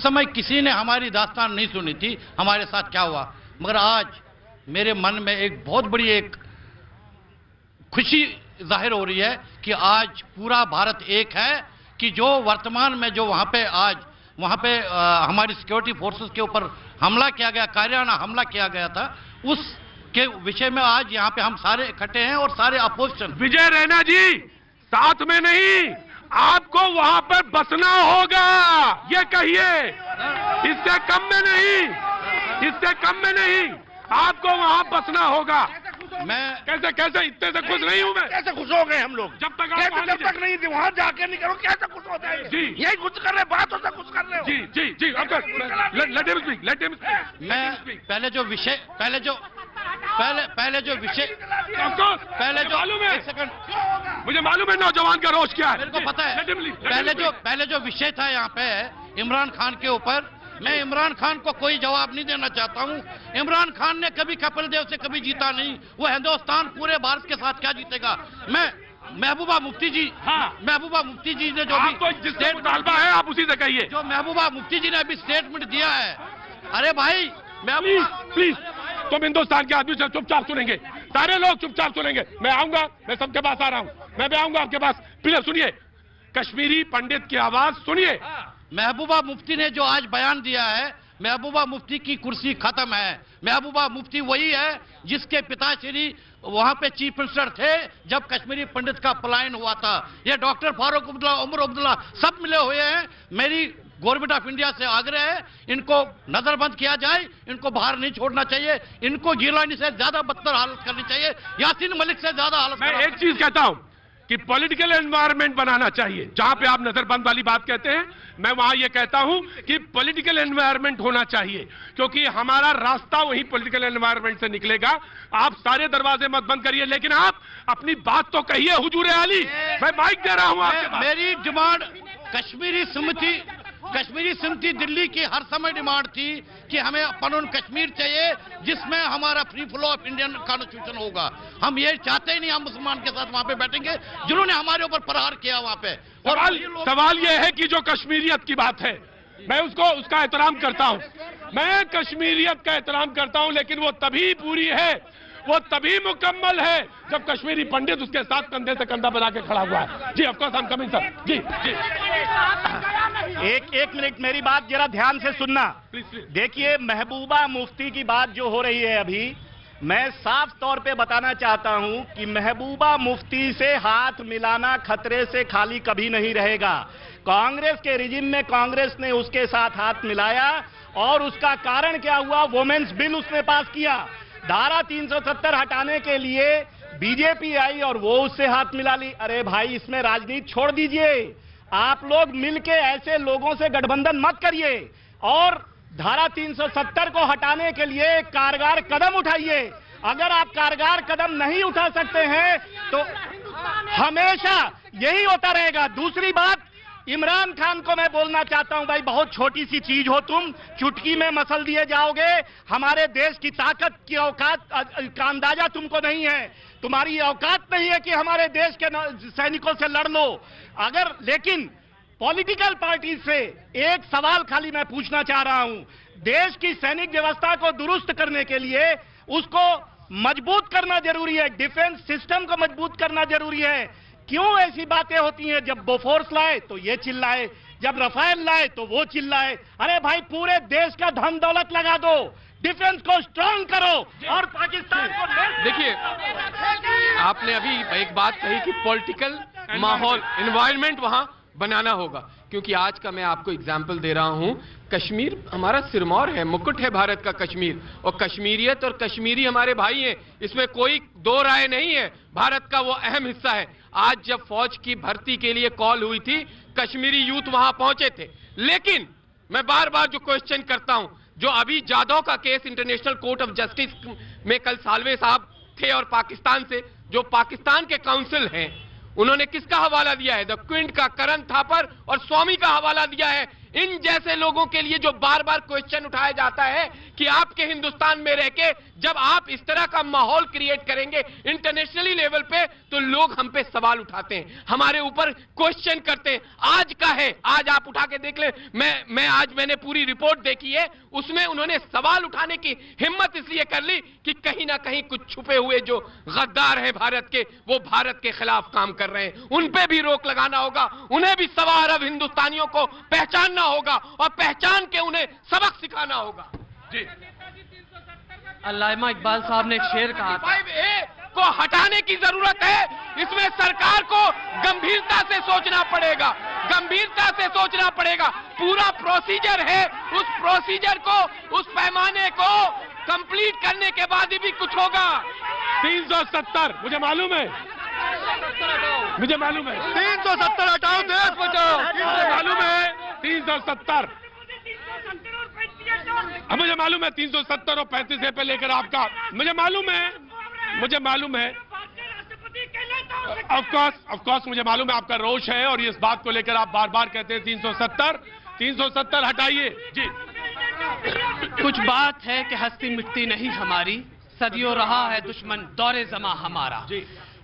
समय किसी ने हमारी दास्तान नहीं सुनी थी, हमारे साथ क्या हुआ। मगर आज मेरे मन में एक बहुत बड़ी एक खुशी जाहिर हो रही है कि आज पूरा भारत एक है, कि जो वर्तमान में जो वहाँ पे हमारी सिक्योरिटी फोर्सेस के ऊपर हमला किया गया, कायराना हमला किया गया था, उसके विषय में आज यहाँ पे हम सारे इकट्ठे हैं और सारे अपोजिशन। विजय रैना जी, साथ में नहीं, आपको वहां पर बसना होगा, ये कहिए, इससे कम में नहीं, आपको वहां बसना होगा। मैं कैसे इतने से खुश नहीं हूं मैं। कैसे खुश हो गए हम लोग? जब तक नहीं थी वहां जाके नहीं करो, कैसे खुश हो जाएंगे? जी, यही खुश कर रहे, बातों से खुश कर रहे हो। जी, लेट हिम स्पीक। मैं पहले जो विषय एक सेकंड, मुझे मालूम है नौजवान का रोष क्या है, मेरे को पता है। पहले जो विषय था यहाँ पे इमरान खान के ऊपर, मैं इमरान खान को कोई जवाब नहीं देना चाहता हूं। इमरान खान ने कभी कपिल देव से कभी जीता नहीं, वो हिंदुस्तान पूरे भारत के साथ क्या जीतेगा। मैं महबूबा मुफ्ती जी ने जो भी स्टेट मुतालबा है आप उसी से कहिए। जो महबूबा मुफ्ती जी ने अभी स्टेटमेंट दिया है, अरे भाई प्लीज तुम हिंदुस्तान के आदमी से चुपचाप सुनेंगे, सारे लोग चुपचाप सुनेंगे। मैं आऊंगा, मैं सबके पास आ रहा हूं, मैं भी आऊंगा आपके पास। प्लीज सुनिए, कश्मीरी पंडित की आवाज सुनिए। महबूबा मुफ्ती ने जो आज बयान दिया है, महबूबा मुफ्ती की कुर्सी खत्म है। महबूबा मुफ्ती वही है जिसके पिताश्री वहां पे चीफ मिनिस्टर थे जब कश्मीरी पंडित का पलायन हुआ था। ये डॉक्टर फारूक अब्दुल्ला, उमर अब्दुल्ला सब मिले हुए हैं। मेरी गवर्नमेंट ऑफ इंडिया से आग्रह है, इनको नजरबंद किया जाए, इनको बाहर नहीं छोड़ना चाहिए, इनको गिलानी से ज्यादा बदतर हालत करनी चाहिए, यासीन मलिक से ज्यादा हालत। मैं एक चीज कहता हूं कि पॉलिटिकल एनवायरनमेंट बनाना चाहिए। जहां पे आप नजरबंद वाली बात कहते हैं, मैं वहां ये कहता हूं कि पॉलिटिकल एनवायरनमेंट होना चाहिए, क्योंकि हमारा रास्ता वही पॉलिटिकल एनवायरनमेंट से निकलेगा। आप सारे दरवाजे मत बंद करिए, लेकिन आप अपनी बात तो कहिए हुजूर आली। मैं माइक दे रहा हूं आपके पास। मेरी डिमांड कश्मीरी समिति दिल्ली की हर समय डिमांड थी कि हमें कानून कश्मीर चाहिए जिसमें हमारा free flow of Indian constitution होगा। हम ये चाहते ही नहीं हम मुसलमान के साथ वहां पे बैठेंगे जिन्होंने हमारे ऊपर प्रहार किया वहां पे। और सवाल ये है कि जो कश्मीरियत की बात है, मैं उसका एहतराम करता हूं, मैं कश्मीरियत का एहतराम करता हूं, लेकिन वो तभी पूरी है, वो तभी मुकम्मल है जब कश्मीरी पंडित उसके साथ कंधे से कंधा बना के खड़ा हुआ है। जी of course, I am coming sir. जी एक मिनट मेरी बात जरा ध्यान से सुनना। देखिए, महबूबा मुफ्ती की बात जो हो रही है अभी, मैं साफ तौर पे बताना चाहता हूं कि महबूबा मुफ्ती से हाथ मिलाना खतरे से खाली कभी नहीं रहेगा। कांग्रेस के रिजिम में कांग्रेस ने उसके साथ हाथ मिलाया और उसका कारण क्या हुआ, वुमेन्स बिल उसने पास किया। धारा 370 हटाने के लिए बीजेपी आई और वो उससे हाथ मिला ली। अरे भाई, इसमें राजनीति छोड़ दीजिए, आप लोग मिलके ऐसे लोगों से गठबंधन मत करिए और धारा 370 को हटाने के लिए कारगर कदम उठाइए। अगर आप कारगर कदम नहीं उठा सकते हैं तो हमेशा यही होता रहेगा। दूसरी बात, इमरान खान को मैं बोलना चाहता हूं, भाई बहुत छोटी सी चीज हो तुम, चुटकी में मसल दिए जाओगे। हमारे देश की ताकत की औकात का अंदाजा तुमको नहीं है, तुम्हारी औकात नहीं है कि हमारे देश के सैनिकों से लड़ लो। लेकिन पॉलिटिकल पार्टी से एक सवाल खाली मैं पूछना चाह रहा हूं, देश की सैनिक व्यवस्था को दुरुस्त करने के लिए उसको मजबूत करना जरूरी है, डिफेंस सिस्टम को मजबूत करना जरूरी है। क्यों ऐसी बातें होती हैं, जब बोफोर्स लाए तो ये चिल्लाए, जब रफाल लाए तो वो चिल्लाए। अरे भाई, पूरे देश का धन दौलत लगा दो, डिफेंस को स्ट्रांग करो और पाकिस्तान को। देखिए, आपने अभी एक बात कही कि पॉलिटिकल माहौल, एनवायरनमेंट वहां बनाना होगा। क्योंकि आज का मैं आपको एग्जाम्पल दे रहा हूं, कश्मीर हमारा सिरमौर है, मुकुट है भारत का कश्मीर, और कश्मीरियत और कश्मीरी हमारे भाई हैं, इसमें कोई दो राय नहीं है। भारत का वो अहम हिस्सा है। आज जब फौज की भर्ती के लिए कॉल हुई थी, कश्मीरी यूथ वहां पहुंचे थे। लेकिन मैं बार बार जो क्वेश्चन करता हूं, जो अभी जाधव का case international court of justice में कल सालवे साहब थे, और पाकिस्तान से जो पाकिस्तान के काउंसिल हैं, उन्होंने किसका हवाला दिया है? द क्विंट का, करण थापर और स्वामी का हवाला दिया है। इन जैसे लोगों के लिए जो बार बार क्वेश्चन उठाया जाता है कि आपके हिंदुस्तान में रह के जब आप इस तरह का माहौल क्रिएट करेंगे इंटरनेशनली लेवल पे, तो लोग हम पे सवाल उठाते हैं, हमारे ऊपर क्वेश्चन करते हैं। आज का है, आज आप उठा के देख ले, मैंने पूरी रिपोर्ट देखी है, उसमें उन्होंने सवाल उठाने की हिम्मत इसलिए कर ली कि कहीं ना कहीं कुछ छुपे हुए जो गद्दार हैं भारत के, वो भारत के खिलाफ काम कर रहे हैं। उन पे भी रोक लगाना होगा, उन्हें भी 1.25 अरब हिंदुस्तानियों को पहचानना होगा और पहचान के उन्हें सबक सिखाना होगा। जी, अल्लामा इकबाल साहब ने एक शेर कहा था, 5A को हटाने की जरूरत है। इसमें सरकार को गंभीरता से सोचना पड़ेगा, गंभीरता से सोचना पड़ेगा। पूरा प्रोसीजर है, उस प्रोसीजर को, उस पैमाने को कंप्लीट करने के बाद ही भी कुछ होगा। 370 मुझे मालूम है, मुझे मालूम है 370 हटाओ, देश बचाओ। मुझे मालूम है 370, मुझे मालूम है 370 और 35 पे लेकर आपका, मुझे मालूम है ऑफ कोर्स मुझे मालूम है आपका रोष है, और इस बात को लेकर आप बार बार कहते हैं 370 हटाइए। जी, कुछ बात है कि हस्ती मिटती नहीं हमारी, सदियों रहा है दुश्मन दौरे जमा हमारा।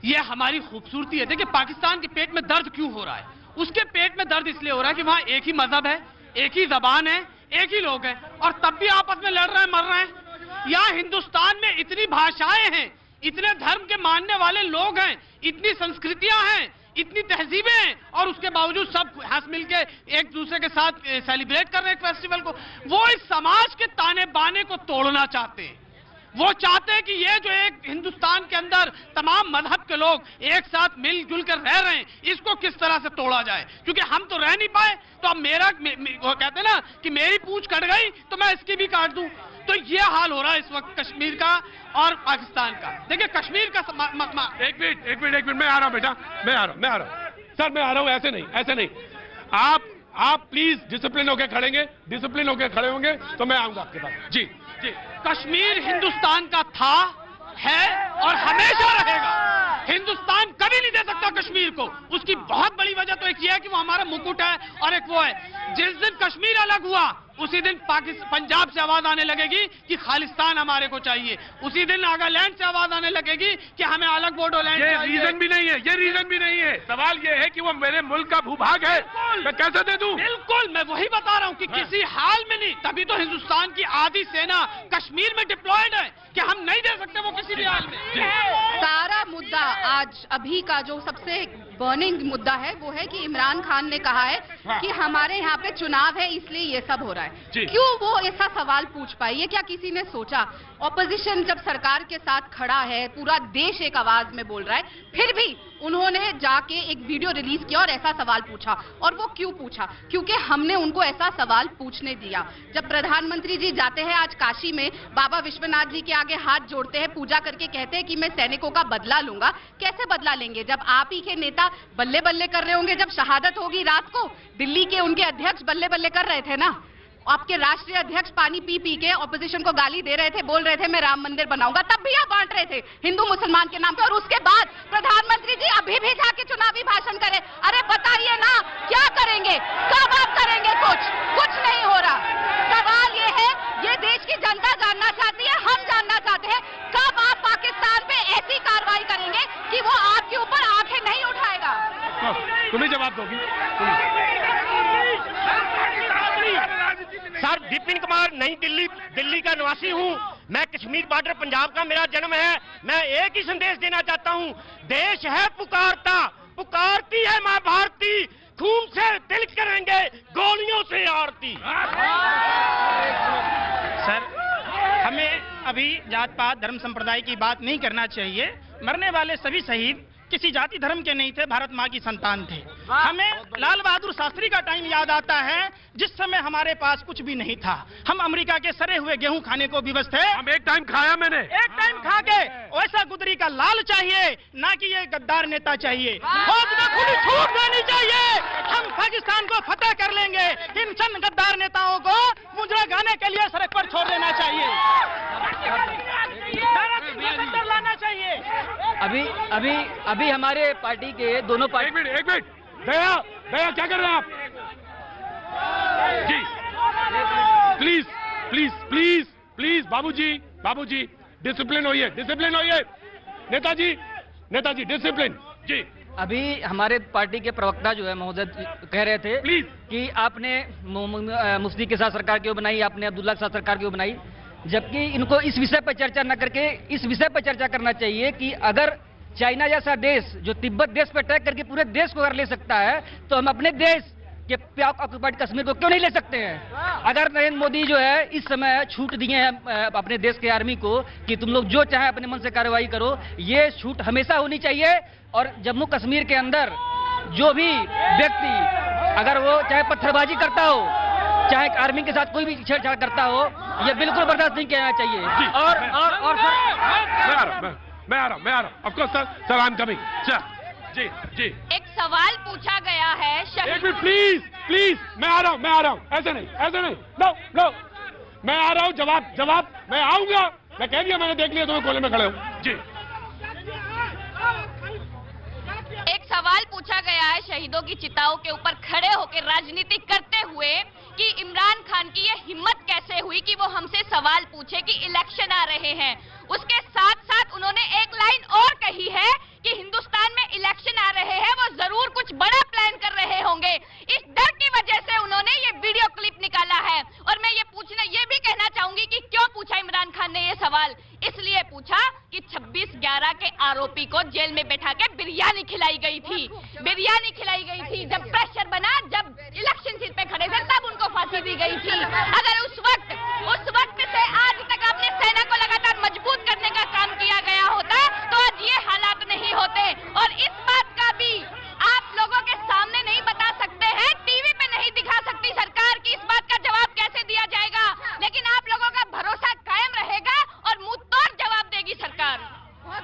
ये हमारी खूबसूरती है। देखिए, पाकिस्तान के पेट में दर्द क्यों हो रहा है? उसके पेट में दर्द इसलिए हो रहा है कि वहां एक ही मजहब है, एक ही जबान है, एक ही लोग हैं, और तब भी आपस में लड़ रहे हैं, मर रहे हैं। यहाँ हिंदुस्तान में इतनी भाषाएं हैं, इतने धर्म के मानने वाले लोग हैं, इतनी संस्कृतियां हैं, इतनी तहजीबें हैं, और उसके बावजूद सब हंस मिल के एक दूसरे के साथ सेलिब्रेट कर रहे हैं फेस्टिवल को। वो इस समाज के ताने बाने को तोड़ना चाहते हैं। वो चाहते हैं कि ये जो एक हिंदुस्तान के अंदर तमाम मजहब के लोग एक साथ मिलजुल कर रह रहे हैं, इसको किस तरह से तोड़ा जाए। क्योंकि हम तो रह नहीं पाए, तो अब वो कहते हैं ना कि मेरी पूंछ कट गई तो मैं इसकी भी काट दूं। तो ये हाल हो रहा है इस वक्त कश्मीर का और पाकिस्तान का। देखिए, कश्मीर का एक मिनट मैं आ रहा हूं बेटा, मैं आ रहा हूं सर, मैं आ रहा हूं। ऐसे नहीं आप प्लीज डिसिप्लिन होकर खड़े होंगे तो मैं आऊंगा आपके पास। जी, कश्मीर हिंदुस्तान का था, है और हमेशा रहेगा। हिंदुस्तान कभी नहीं दे सकता कश्मीर को। उसकी बहुत बड़ी वजह तो एक ये है कि वो हमारा मुकुट है, और एक वो है जिस दिन कश्मीर अलग हुआ उसी दिन पंजाब से आवाज आने लगेगी कि खालिस्तान हमारे को चाहिए। उसी दिन नागालैंड से आवाज आने लगेगी कि हमें अलग बोडोलैंड चाहिए। ये रीजन भी नहीं है। सवाल ये है कि वो मेरे मुल्क का भूभाग है, मैं कैसे दे दूं? बिल्कुल, मैं वही बता रहा हूं कि किसी हाल में नहीं। तभी तो हिंदुस्तान की आधी सेना कश्मीर में डिप्लॉयड है कि हम नहीं दे सकते वो किसी भी हाल में। सारा मुद्दा आज अभी का जो सबसे बर्निंग मुद्दा है वो है कि इमरान खान ने कहा है कि हमारे यहाँ पे चुनाव है इसलिए ये सब हो रहा है। क्यों वो ऐसा सवाल पूछ पाए? ये क्या किसी ने सोचा? ऑपोजिशन जब सरकार के साथ खड़ा है, पूरा देश एक आवाज में बोल रहा है, फिर भी उन्होंने जाके एक वीडियो रिलीज किया और ऐसा सवाल पूछा। और वो क्यों पूछा? क्योंकि हमने उनको ऐसा सवाल पूछने दिया। जब प्रधानमंत्री जी जाते हैं आज काशी में, बाबा विश्वनाथ जी के आगे हाथ जोड़ते हैं, पूजा करके कहते हैं कि मैं सैनिकों का बदला लूंगा। कैसे बदला लेंगे जब आप ही के नेता बल्ले बल्ले कर रहे होंगे? जब शहादत होगी रात को, दिल्ली के उनके अध्यक्ष बल्ले बल्ले कर रहे थे ना। आपके राष्ट्रीय अध्यक्ष पानी पी पी के ऑपोजिशन को गाली दे रहे थे, बोल रहे थे मैं राम मंदिर बनाऊंगा, तब भी आप बांट रहे थे हिंदू मुसलमान के नाम पे। और उसके बाद प्रधानमंत्री जी अभी भी जाके चुनावी भाषण करें। अरे बताइए ना, क्या करेंगे? कब आप करेंगे? कुछ नहीं हो रहा। सवाल ये है, ये देश की जनता जानना चाहती है, हम जानना चाहते हैं, कब आप पाकिस्तान पे ऐसी कार्रवाई करेंगे कि वो आपके ऊपर आंखें नहीं उठाएगा? तुम्हें जवाब दोगी? सर, विपिन कुमार, नई दिल्ली का निवासी हूं। मैं कश्मीर बॉर्डर पंजाब का मेरा जन्म है। मैं एक ही संदेश देना चाहता हूं, देश है पुकारती है मां भारती, खून से दिल करेंगे गोलियों से आरती। सर, हमें अभी जात पात धर्म संप्रदाय की बात नहीं करना चाहिए। मरने वाले सभी शहीद किसी जाति धर्म के नहीं थे, भारत माँ की संतान थे। हमें लाल बहादुर शास्त्री का टाइम याद आता है जिस समय हमारे पास कुछ भी नहीं था। हम अमेरिका के सड़े हुए गेहूं खाने को विवश थे। हम एक टाइम खाया मैंने, एक टाइम खा के वैसा गुदरी का लाल चाहिए, ना कि ये गद्दार नेता चाहिए। फौज में खुली छूट देनी चाहिए। हम पाकिस्तान को फतेह कर लेंगे। इन चंद गद्दार नेताओं को मुजरा गाने के लिए सड़क पर छोड़ देना चाहिए, लाना चाहिए। अभी हमारे पार्टी के दोनों पार्टी। एक मिनट दया क्या कर रहे हैं आप जी? प्लीज प्लीज प्लीज प्लीज बाबूजी डिसिप्लिन होइए नेताजी डिसिप्लिन जी। अभी हमारे पार्टी के प्रवक्ता जो है महोदय कह रहे थे कि आपने मुफ्ती के साथ सरकार क्यों बनाई, आपने अब्दुल्ला के साथ सरकार क्यों बनाई, जबकि इनको इस विषय पर चर्चा न करके इस विषय पर चर्चा करना चाहिए कि अगर चाइना जैसा देश जो तिब्बत देश पर अटैक करके पूरे देश को अगर ले सकता है तो हम अपने देश के ऑक्युपाइड कश्मीर को क्यों नहीं ले सकते हैं। अगर नरेंद्र मोदी जो है इस समय छूट दिए हैं अपने देश के आर्मी को कि तुम लोग जो चाहे अपने मन से कार्रवाई करो, ये छूट हमेशा होनी चाहिए। और जम्मू कश्मीर के अंदर जो भी व्यक्ति अगर वो चाहे पत्थरबाजी करता हो, चाहे आर्मी के साथ कोई भी छेड़छाड़ करता हो, ये बिल्कुल बर्दाश्त नहीं किया जाना चाहिए। और सर मैं आ रहा हूँ of course sir I am coming जी। एक सवाल पूछा गया है। एक मिनट प्लीज मैं आ रहा हूँ ऐसे नहीं नो मैं आ रहा हूँ। जवाब मैं आऊंगा। मैं कह दिया, मैंने देख लिया तुम्हें कोले में खड़े हो जी। एक सवाल पूछा गया है शहीदों की चिताओं के ऊपर खड़े होकर राजनीति करते हुए कि इमरान खान की ये हिम्मत कैसे हुई कि वो हमसे सवाल पूछे कि इलेक्शन आ रहे हैं। उसके साथ साथ उन्होंने एक लाइन और कही है कि हिंदुस्तान में इलेक्शन आ रहे हैं, वो जरूर कुछ बड़ा प्लान कर रहे होंगे। इस डर की वजह से उन्होंने ये वीडियो क्लिप निकाला है। और मैं ये भी कहना चाहूंगी कि क्यों पूछा इमरान खान ने ये सवाल। इसलिए पूछा कि 26/11 के आरोपी को जेल में बैठा के बिरयानी खिलाई गई थी। जब प्रेशर बना, जब इलेक्शन सीट पे खड़े थे, तब उनको फांसी दी गई थी। अगर उस वक्त से आज तक आपने सेना को लगातार मजबूत करने का काम किया गया होता तो आज ये हालात नहीं होते। और इस बात का भी आप लोगों के सामने नहीं बता सकते हैं, टीवी पे नहीं दिखा सकती सरकार की इस बात का जवाब कैसे दिया जाएगा, लेकिन आप लोगों का भरोसा कायम रहेगा और मुंह तोड़ जवाब देगी सरकार।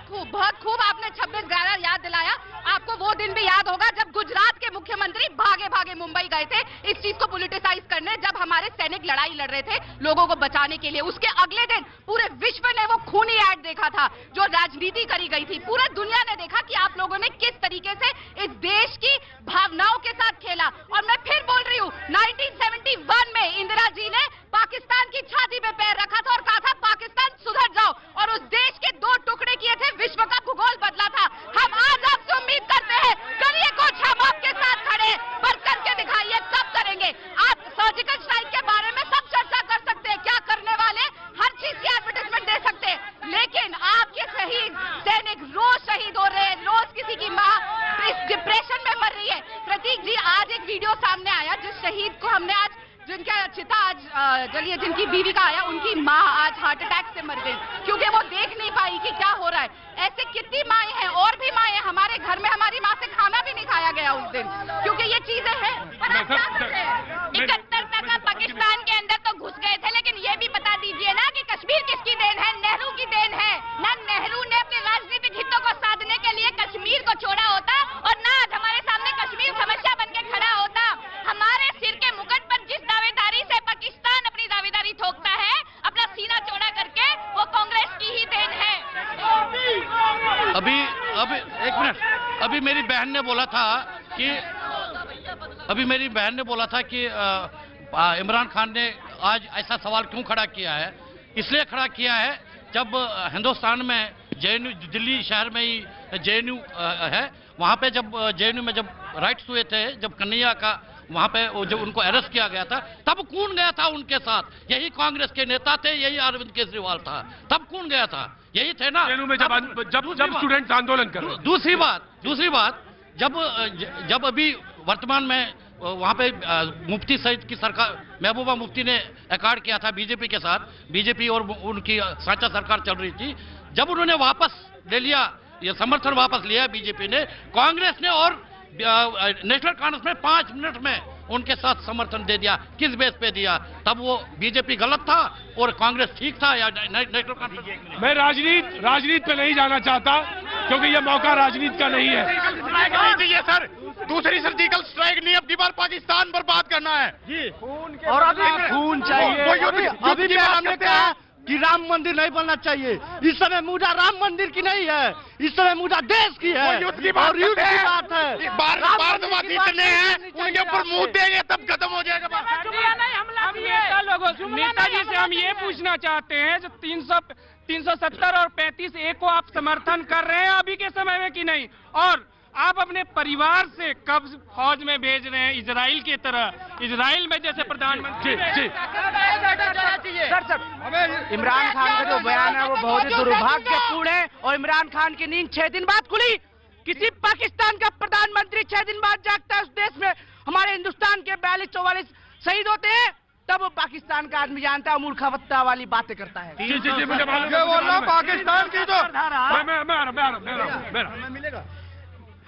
बहुत खूब आपने 26/11 याद दिलाया। आपको वो दिन भी याद होगा जब गुजरात के मुख्यमंत्री भागे मुंबई गए थे इस चीज को पॉलिटिसाइज करने, जब हमारे सैनिक लड़ाई लड़ रहे थे लोगों को बचाने के लिए। उसके अगले दिन पूरे विश्व ने वो खूनी ऐड देखा था जो राजनीति करी गई थी। पूरे दुनिया ने देखा कि आप लोगों ने किस तरीके से इस देश की भावनाओं के साथ खेला। और मैं फिर बोल रही हूँ, 1971 में इंदिरा जी ने पाकिस्तान की छाती पे पैर रखा था और कहा था पाकिस्तान सुधर जाओ, और उस देश के 2 टुकड़े किए थे, विश्व का भूगोल बदला था। हम आज आपसे उम्मीद करते हैं करिए कुछ, हम आपके साथ खड़े, पर करके दिखाइए। कब करेंगे? आप सर्जिकल स्ट्राइक के बारे में सब चर्चा कर सकते हैं, क्या करने वाले, हर चीज की एडवर्टाइजमेंट दे सकते हैं, लेकिन आपके शहीद सैनिक रोज शहीद हो रहे हैं, रोज किसी की माँ इस डिप्रेशन में मर रही है। प्रतीक जी, आज एक वीडियो सामने आया जिस शहीद को हमने आज जिनका चिता आज जलिए, जिनकी बीवी का आया, उनकी माँ आज हार्ट अटैक से मर गई क्योंकि वो देख नहीं पाई कि क्या हो रहा है। ऐसे कितनी माएँ हैं, और भी माएँ हमारे घर में, हमारी माँ से खाना भी नहीं खाया गया उस दिन क्योंकि ये चीजें हैं। 71 तक पाकिस्तान के अंदर तो घुस गए थे, लेकिन ये भी बता दीजिए ना कि कश्मीर किसकी देन है? नेहरू की देन है ना। नेहरू ने अपने राजनीतिक हितों को साधने के लिए कश्मीर को छोड़ा होता और ना आज हमारे सामने कश्मीर समस्या बन के खड़ा होता। हमारे सिर के मुकुट पर जिस दावेदारी से पाकिस्तान अपनी दावेदारी ठोकता है अपना सीना चौड़ा करके, वो कांग्रेस की ही देन है। अभी एक मिनट, अभी मेरी बहन ने बोला था कि इमरान खान ने आज ऐसा सवाल क्यों खड़ा किया है। इसलिए खड़ा किया है जब हिंदुस्तान में जेएनयू, दिल्ली शहर में ही जेएनयू है, वहाँ पे जब जेएनयू में जब राइट्स हुए थे, जब कन्हैया का वहाँ पे जब उनको अरेस्ट किया गया था, तब कौन गया था उनके साथ? यही कांग्रेस के नेता थे, यही अरविंद केजरीवाल था। तब कौन गया था? यही थे ना में जब स्टूडेंट्स आंदोलन कर रहे। दूसरी बात जब अभी वर्तमान में वहाँ पे मुफ्ती सईद की सरकार, महबूबा मुफ्ती ने अकार्ड किया था बीजेपी के साथ, बीजेपी और उनकी साझा सरकार चल रही थी, जब उन्होंने वापस ले लिया ये समर्थन वापस लिया बीजेपी ने, कांग्रेस ने और नेशनल कांग्रेस में 5 मिनट में उनके साथ समर्थन दे दिया। किस बेस पे दिया? तब वो बीजेपी गलत था और कांग्रेस ठीक था या नेशनल कांग्रेस? मैं राजनीति पे नहीं जाना चाहता क्योंकि ये मौका राजनीति का नहीं है। सर, दूसरी सर्जिकल स्ट्राइक नहीं, अब की बार पाकिस्तान बर्बाद करना है जी। और अभी खून चाहिए। अभी हमने कहा कि राम मंदिर नहीं बनना चाहिए। इस समय मुद्दा राम मंदिर की नहीं है, इस समय मुद्दा देश की है युद्ध की बात है। भारतवादी इतने हैं, उनके ऊपर मुंह देंगे तब खत्म हो जाएगा। नेताजी से हम ये पूछना चाहते हैं जो 370 और 35A को आप समर्थन कर रहे हैं अभी के समय में कि नहीं, और आप अपने परिवार से कब फौज में भेज रहे हैं इजराइल की तरह? इजराइल में जैसे प्रधानमंत्री सर इमरान खान का जो बयान है वो बहुत ही दुर्भाग्यपूर्ण है और इमरान खान की नींद 6 दिन बाद खुली। किसी पाकिस्तान का प्रधानमंत्री 6 दिन बाद जागता है? उस देश में हमारे हिंदुस्तान के 42-44 शहीद होते हैं, तब वो पाकिस्तान का आदमी जानता है, मूर्खवत्ता वाली बातें करता है। जी मुझे मालूम पाकिस्तान की तो मिलेगा।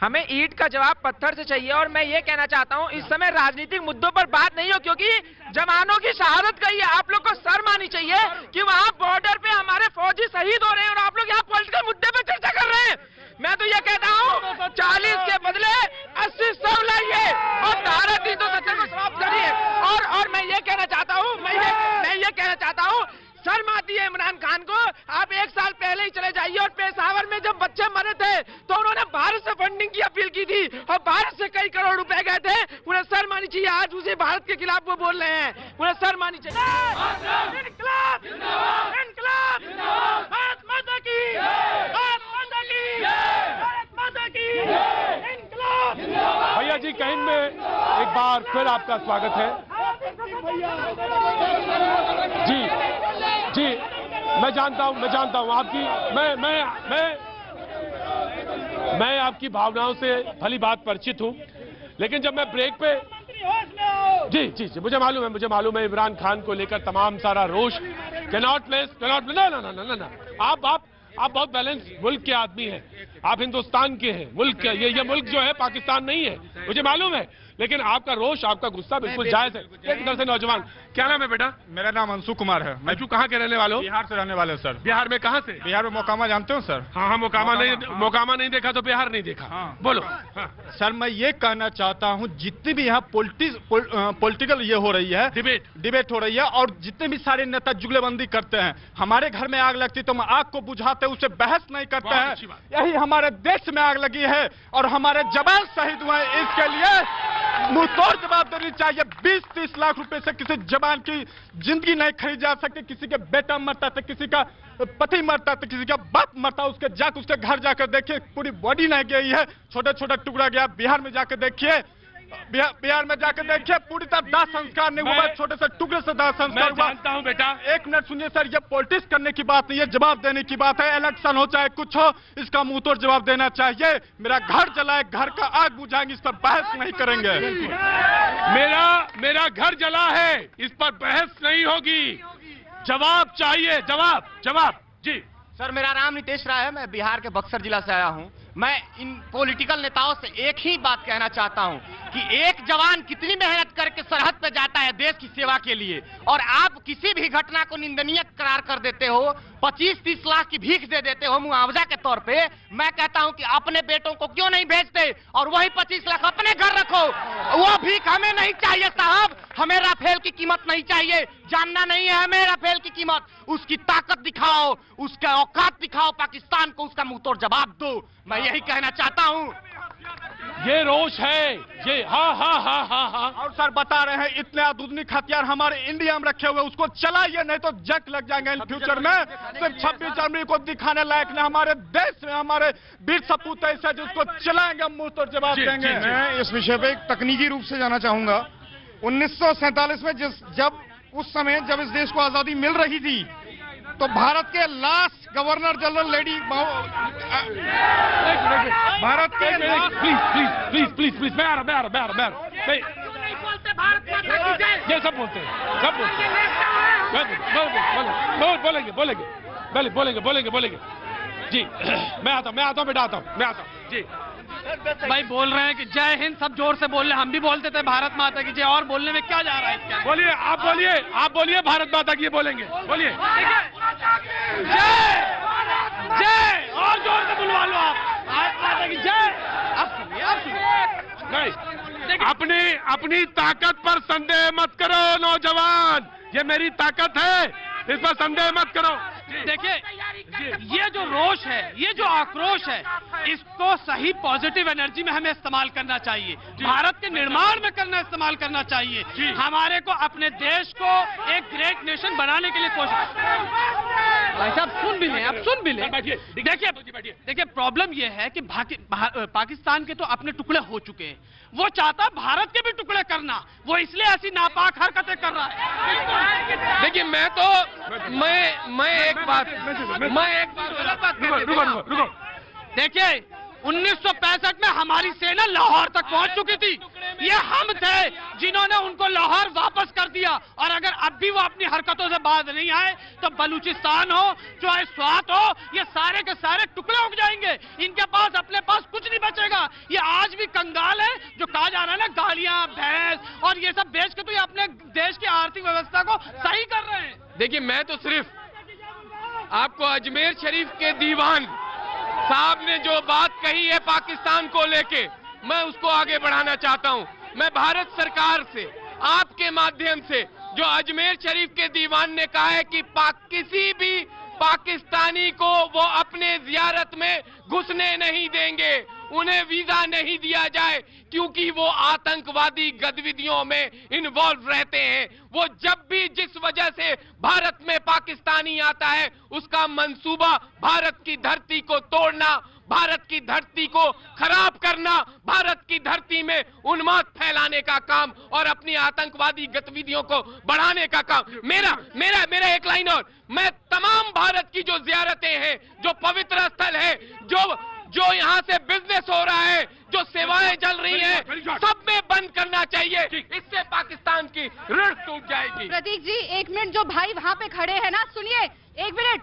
हमें ईंट का जवाब पत्थर से चाहिए और मैं ये कहना चाहता हूँ इस समय राजनीतिक मुद्दों पर बात नहीं हो, क्योंकि जवानों की शहादत गई है। आप लोग को शर्म आनी चाहिए कि वहाँ बॉर्डर पे हमारे फौजी शहीद हो रहे हैं और आप लोग यहाँ पॉलिटिकल मुद्दे पे चर्चा कर रहे हैं। मैं तो ये कहता हूँ 40 के बदले 80-100 लाइए और धारा 370 को समाप्त करिए। और मैं ये कहना चाहता हूँ, मैं ये कहना चाहता हूँ, शर्म आती है इमरान खान को। आप 1 साल पहले ही चले जाइए और पेशावर में जब बच्चे मरे थे तो उन्होंने भारत से फंडिंग की अपील की थी और भारत से कई करोड़ रुपए गए थे। उन्हें शर्म आनी चाहिए। आज उसी भारत के खिलाफ वो बोल रहे हैं, उन्हें शर्म आनी चाहिए। इनकलाब इनकलाब, भारत माता की, भारत माता की, भारत माता की, इनकलाब। भैया जी कहीं में एक बार फिर आपका स्वागत है। जी मैं जानता हूं आपकी, मैं आपकी भावनाओं से भली बात परिचित हूं, लेकिन जब मैं ब्रेक पे जी मुझे मालूम है इमरान खान को लेकर तमाम सारा रोष कैनॉट ना आप बहुत बैलेंस मुल्क के आदमी हैं, आप हिंदुस्तान के हैं, मुल्क ये मुल्क जो है पाकिस्तान नहीं है, मुझे मालूम है, लेकिन आपका रोष, आपका गुस्सा बिल्कुल जायज है। एक इधर से नौजवान, क्या नाम है बेटा? मेरा नाम अंशु कुमार है। अंशु कहाँ के रहने वाले हो? बिहार से रहने वाले हो सर। बिहार में कहाँ से? बिहार में मोकामा जानते हो सर? हाँ मोकामा नहीं देखा तो बिहार नहीं देखा। हाँ। बोलो। हाँ। सर मैं ये कहना चाहता हूँ जितनी भी यहाँ पॉलिटिकल ये हो रही है, डिबेट हो रही है और जितने भी सारे नेता जुगलेबंदी करते हैं, हमारे घर में आग लगती तो हम आग को बुझाते उसे बहस नहीं करते हैं। यही हमारे देश में आग लगी है और हमारे जवान शहीद हुए, इसके लिए मुंहतोड़ जवाब देनी चाहिए। 20-30 लाख रुपए से किसी जवान की जिंदगी नहीं खरीद जा सकती। किसी के बेटा मरता था, किसी का पति मरता था, किसी का बाप मरता, उसके घर जाकर देखिए पूरी बॉडी नहीं गई है, छोटा टुकड़ा गया। बिहार में जाकर देखिए, बिहार में जाकर देखिए पूरी तरह दाह संस्कार नहीं हुआ, छोटे से टुकड़े से दाह संस्कार हुआ। जानता हूं बेटा, 1 मिनट सुनिए सर, ये पॉलिटिक्स करने की बात नहीं है, जवाब देने की बात है। इलेक्शन हो चाहे कुछ हो, इसका मुंहतोड़ जवाब देना चाहिए। मेरा घर जला है, घर का आग बुझाएंगे, इस पर बहस नहीं करेंगे। मेरा घर जला है, इस पर बहस नहीं होगी। जवाब चाहिए, जवाब जी। सर मेरा नाम नितेश राय है, मैं बिहार के बक्सर जिला से आया हूं। मैं इन पॉलिटिकल नेताओं से एक ही बात कहना चाहता हूं कि एक जवान कितनी मेहनत करके सरहद पे जाता है देश की सेवा के लिए, और आप किसी भी घटना को निंदनीय करार कर देते हो, 25-30 लाख की भीख दे देते हो मुआवजा के तौर पे। मैं कहता हूं कि अपने बेटों को क्यों नहीं भेजते और वही 25 लाख अपने घर रखो। वो भीख हमें नहीं चाहिए साहब, हमें राफेल की कीमत नहीं चाहिए, जानना नहीं है हमें राफेल की कीमत। उसकी ताकत दिखाओ, उसका औकात दिखाओ, पाकिस्तान को उसका मुंहतोड़ जवाब दो। मैं यही कहना चाहता हूं। ये रोष है, ये हाँ। और सर बता रहे हैं इतने आधुनिक हथियार हमारे इंडिया में रखे हुए, उसको चलाइए नहीं तो जंग लग जाएंगे इन फ्यूचर में। सिर्फ 26 जनवरी को दिखाने लायक नहीं, हमारे देश में हमारे वीर सपूत ऐसे जिसको चलाएंगे, मुंह तो जवाब देंगे। मैं इस विषय पे तकनीकी रूप से जाना चाहूंगा। 1947 में उस समय जब इस देश को आजादी मिल रही थी तो भारत के last governor general lady Bharat के प्लीज मैं आ रहा ये सब बोलते हैं बोलेंगे जी मैं आता हूँ बेटा, आता हूँ जी। भाई बोल रहे हैं कि जय हिंद, सब जोर से बोल रहे हैं, हम भी बोलते थे भारत माता की जय, और बोलने में क्या जा रहा है इसके? बोलिए, आप बोलिए भारत माता की बोलेंगे, बोलिए जय जय, और जोर से बुलवा लो आप, भारत माता की जय। आप सुनिए नहीं, अपनी ताकत पर संदेह मत करो नौजवान, ये मेरी ताकत है, इस पर संदेह मत करो। देखिए, ये जो रोष है, ये जो आक्रोश है, इसको सही पॉजिटिव एनर्जी में हमें इस्तेमाल करना चाहिए, भारत के निर्माण में इस्तेमाल करना चाहिए। हमारे को अपने देश को एक ग्रेट नेशन बनाने के लिए कोशिश। भाई साहब सुन भी लें, आप सुन भी लें। देखिए प्रॉब्लम ये है कि पाकिस्तान के तो अपने टुकड़े हो चुके हैं, वो चाहता भारत के भी टुकड़े करना, वो इसलिए ऐसी नापाक हरकतें कर रहा है। देखिए मैं एक बात रुको। देखिए 1965 में हमारी सेना लाहौर तक पहुंच चुकी थी, ये हम थे जिन्होंने उनको लाहौर वापस कर दिया, और अगर अब भी वो अपनी हरकतों से बाज नहीं आए तो बलूचिस्तान हो चाहे स्वात हो, ये सारे के सारे टुकड़े उग जाएंगे, इनके पास अपने पास कुछ नहीं बचेगा। ये आज भी कंगाल है, जो कहा जा रहा है ना गालियां भैंस और ये सब बेच के तो ये अपने देश की आर्थिक व्यवस्था को सही कर रहे हैं। देखिए मैं तो सिर्फ आपको अजमेर शरीफ के दीवान साहब ने जो बात कही है पाकिस्तान को लेके, मैं उसको आगे बढ़ाना चाहता हूं। मैं भारत सरकार से आपके माध्यम से, जो अजमेर शरीफ के दीवान ने कहा है कि किसी भी पाकिस्तानी को वो अपने जियारत में घुसने नहीं देंगे, उन्हें वीजा नहीं दिया जाए क्योंकि वो आतंकवादी गतिविधियों में इन्वॉल्व रहते हैं। वो जब भी जिस वजह से भारत में पाकिस्तानी आता है, उसका मंसूबा भारत की धरती को तोड़ना, भारत की धरती को खराब करना, भारत की धरती में उन्माद फैलाने का काम और अपनी आतंकवादी गतिविधियों को बढ़ाने का काम। मेरा एक लाइन और, मैं तमाम भारत की जो जियारतें हैं, जो पवित्र स्थल है, जो यहाँ से बिजनेस हो रहा है, जो सेवाएं चल रही हैं, सब में बंद करना चाहिए, इससे पाकिस्तान की रीढ़ टूट जाएगी। प्रतीक जी 1 मिनट, जो भाई वहाँ पे खड़े हैं ना, सुनिए 1 मिनट,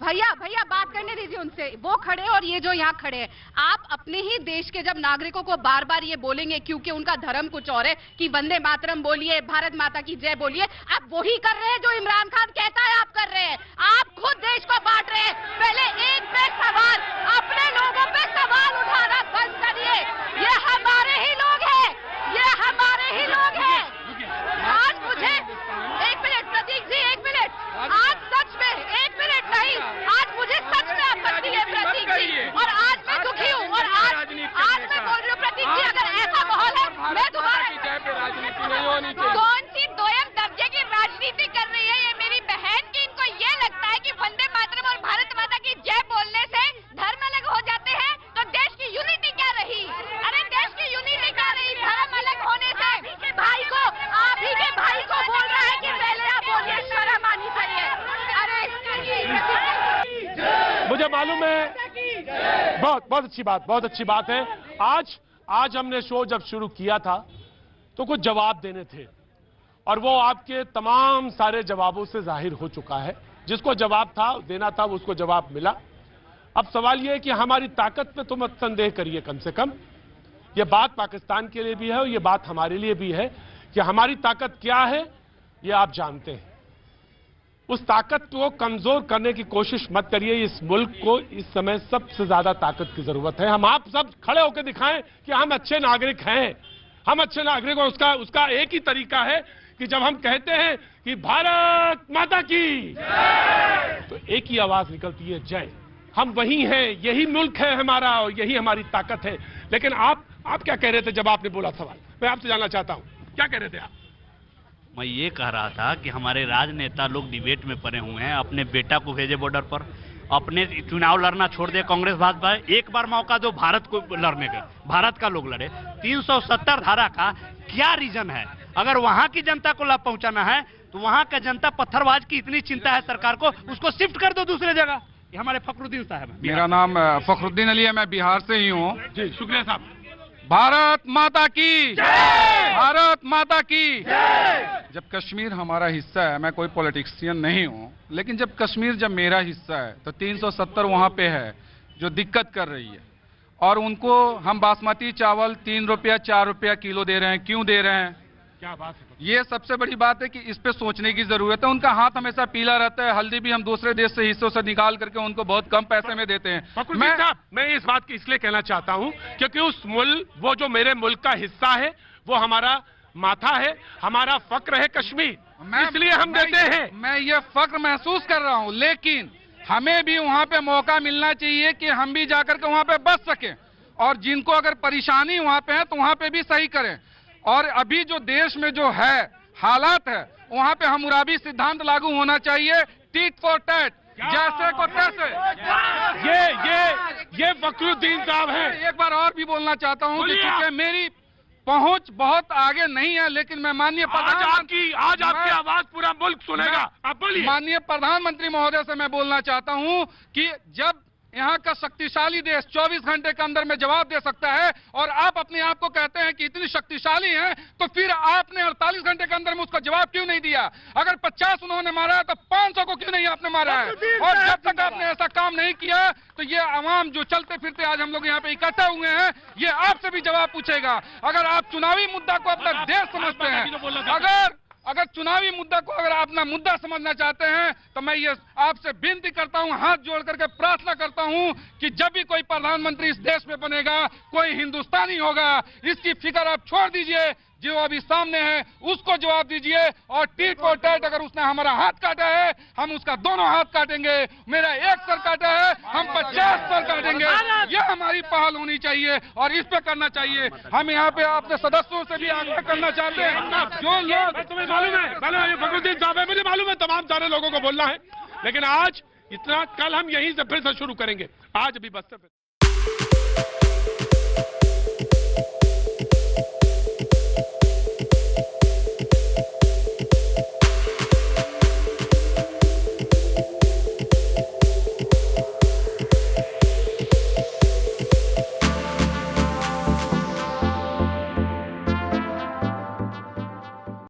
भैया बात करने दीजिए उनसे, वो खड़े और ये जो यहाँ खड़े हैं, आप अपने ही देश के जब नागरिकों को बार बार ये बोलेंगे क्योंकि उनका धर्म कुछ और है कि वंदे मातरम बोलिए, भारत माता की जय बोलिए, आप वही कर रहे हैं जो इमरान खान कहता है आप कर रहे हैं। आप खुद देश को बांट रहे हैं। पहले एक पे सवाल, अपने लोगों पे सवाल उठाना बंद करिए, ये हमारे ही लोग हैं, ये हमारे ही लोग हैं। आज मुझे 1 मिनट प्रतीक जी, 1 मिनट, आज सच में 1 मिनट नहीं, आज मुझे सच में आपत्ति है प्रतीक जी, और आज मैं दुखी हूँ, और आज मैं बोल रही हूँ प्रतीक जी, अगर ऐसा माहौल है, मैं दोबारा कौन सी दोयम दर्जे की राजनीति कर रही है ये मेरी बहन की, इनको ये लगता है कि वंदे मातरम और भारत माता की जय बोलने से धर्म अलग हो जाते हैं, तो देश की यूनिटी क्या रही? अरे देश की यूनिटी क्या रही धर्म अलग होने से? भाई को, आप ही के भाई को बोल रहा है कि पहले आप बोलिए, शर्म आनी चाहिए। अरे मुझे मालूम है, बहुत अच्छी बात है। आज हमने शो जब शुरू किया था तो कुछ जवाब देने थे, और वो आपके तमाम सारे जवाबों से जाहिर हो चुका है। जिसको जवाब था देना था वो उसको जवाब मिला। अब सवाल ये है कि हमारी ताकत पे तो मत संदेह करिए, कम से कम ये बात पाकिस्तान के लिए भी है और ये बात हमारे लिए भी है कि हमारी ताकत क्या है ये आप जानते हैं। उस ताकत को कमजोर करने की कोशिश मत करिए। इस मुल्क को इस समय सबसे ज्यादा ताकत की जरूरत है। हम आप सब खड़े होकर दिखाएं कि हम अच्छे नागरिक हैं, हम अच्छे नागरिक, और उसका एक ही तरीका है कि जब हम कहते हैं कि भारत माता की, तो एक ही आवाज निकलती है, जय। हम वही हैं, यही मुल्क है हमारा और यही हमारी ताकत है। लेकिन आप क्या कह रहे थे जब आपने बोला सवाल? मैं आपसे जानना चाहता हूं, क्या कह रहे थे आप? मैं ये कह रहा था कि हमारे राजनेता लोग डिबेट में पड़े हुए हैं, अपने बेटा को भेजे बॉर्डर पर, अपने चुनाव लड़ना छोड़ दे कांग्रेस भाजपा, एक बार मौका दो भारत को लड़ने का, भारत का लोग लड़े। 370 धारा का क्या रीजन है? अगर वहां की जनता को लाभ पहुंचाना है तो वहां का जनता पत्थरबाज की इतनी चिंता है सरकार को, उसको शिफ्ट कर दो दूसरे जगह। ये हमारे फखरुद्दीन साहब हैं। मेरा नाम फखरुद्दीन अली है, मैं बिहार से ही हूँ। जी शुक्रिया साहब। भारत माता की जय, भारत माता की जब कश्मीर हमारा हिस्सा है, मैं कोई पॉलिटिशियन नहीं हूं, लेकिन जब कश्मीर जब मेरा हिस्सा है तो 370 वहां पे है जो दिक्कत कर रही है, और उनको हम बासमती चावल 3 रुपया 4 रुपया किलो दे रहे हैं। क्यों दे रहे हैं? क्या बात है? ये सबसे बड़ी बात है कि इस पे सोचने की जरूरत है। उनका हाथ हमेशा पीला रहता है। हल्दी भी हम दूसरे देश से हिस्सों से निकाल करके उनको बहुत कम पैसे में देते हैं। मैं इस बात की इसलिए कहना चाहता हूं क्योंकि उस मुल्क, वो जो मेरे मुल्क का हिस्सा है, वो हमारा माथा है, हमारा फक्र है कश्मीर, इसलिए हम देते हैं। मैं ये फक्र महसूस कर रहा हूं, लेकिन हमें भी वहां पे मौका मिलना चाहिए कि हम भी जाकर के वहां पे बच सकें, और जिनको अगर परेशानी वहां पे है तो वहां पे भी सही करें। और अभी जो देश में जो है हालात है, वहां पे हम्मुराबी सिद्धांत लागू होना चाहिए, टीट फॉर टैट, जैसे को तैसे। ये फखरुद्दीन साहब हैं। एक बार और भी बोलना चाहता हूं कि चूंकि मेरी पहुंच बहुत आगे नहीं है, लेकिन मैं माननीय प्रधानमंत्री, आज आपकी आवाज पूरा मुल्क सुनेगा। आप बोलिए। माननीय प्रधानमंत्री महोदय से मैं बोलना चाहता हूं कि जब यहाँ का शक्तिशाली देश 24 घंटे के अंदर में जवाब दे सकता है, और आप अपने आप को कहते हैं कि इतनी शक्तिशाली हैं, तो फिर आपने 48 घंटे के अंदर में उसका जवाब क्यों नहीं दिया? अगर 50 उन्होंने मारा है तो 500 को क्यों नहीं आपने मारा है? और जब तक आपने ऐसा काम नहीं किया तो ये आवाम जो चलते फिरते आज हम लोग यहाँ पे इकट्ठा हुए हैं, ये आपसे भी जवाब पूछेगा। अगर आप चुनावी मुद्दा को अपना देश समझते हैं, अगर चुनावी मुद्दा को अगर आप अपना मुद्दा समझना चाहते हैं, तो मैं ये आपसे विनती करता हूं, हाथ जोड़ करके प्रार्थना करता हूं कि जब भी कोई प्रधानमंत्री इस देश में बनेगा, कोई हिंदुस्तानी होगा, इसकी फिक्र आप छोड़ दीजिए। जो अभी सामने है उसको जवाब दीजिए, और टीट फॉर टैट, अगर उसने हमारा हाथ काटा है हम उसका दोनों हाथ काटेंगे। मेरा एक सर काटा है, हम 50 सर काटेंगे। ये हमारी पहल होनी चाहिए और इस पे करना चाहिए। हम यहाँ पे अपने सदस्यों से भी आग्रह करना चाहते हैं, जो लोग, तुम्हें मालूम है फखरुद्दीन साहब है, मुझे मालूम है तमाम सारे लोगों को बोलना है, लेकिन आज इतना, कल हम यहीं से फिर से शुरू करेंगे। आज अभी बस्तर पे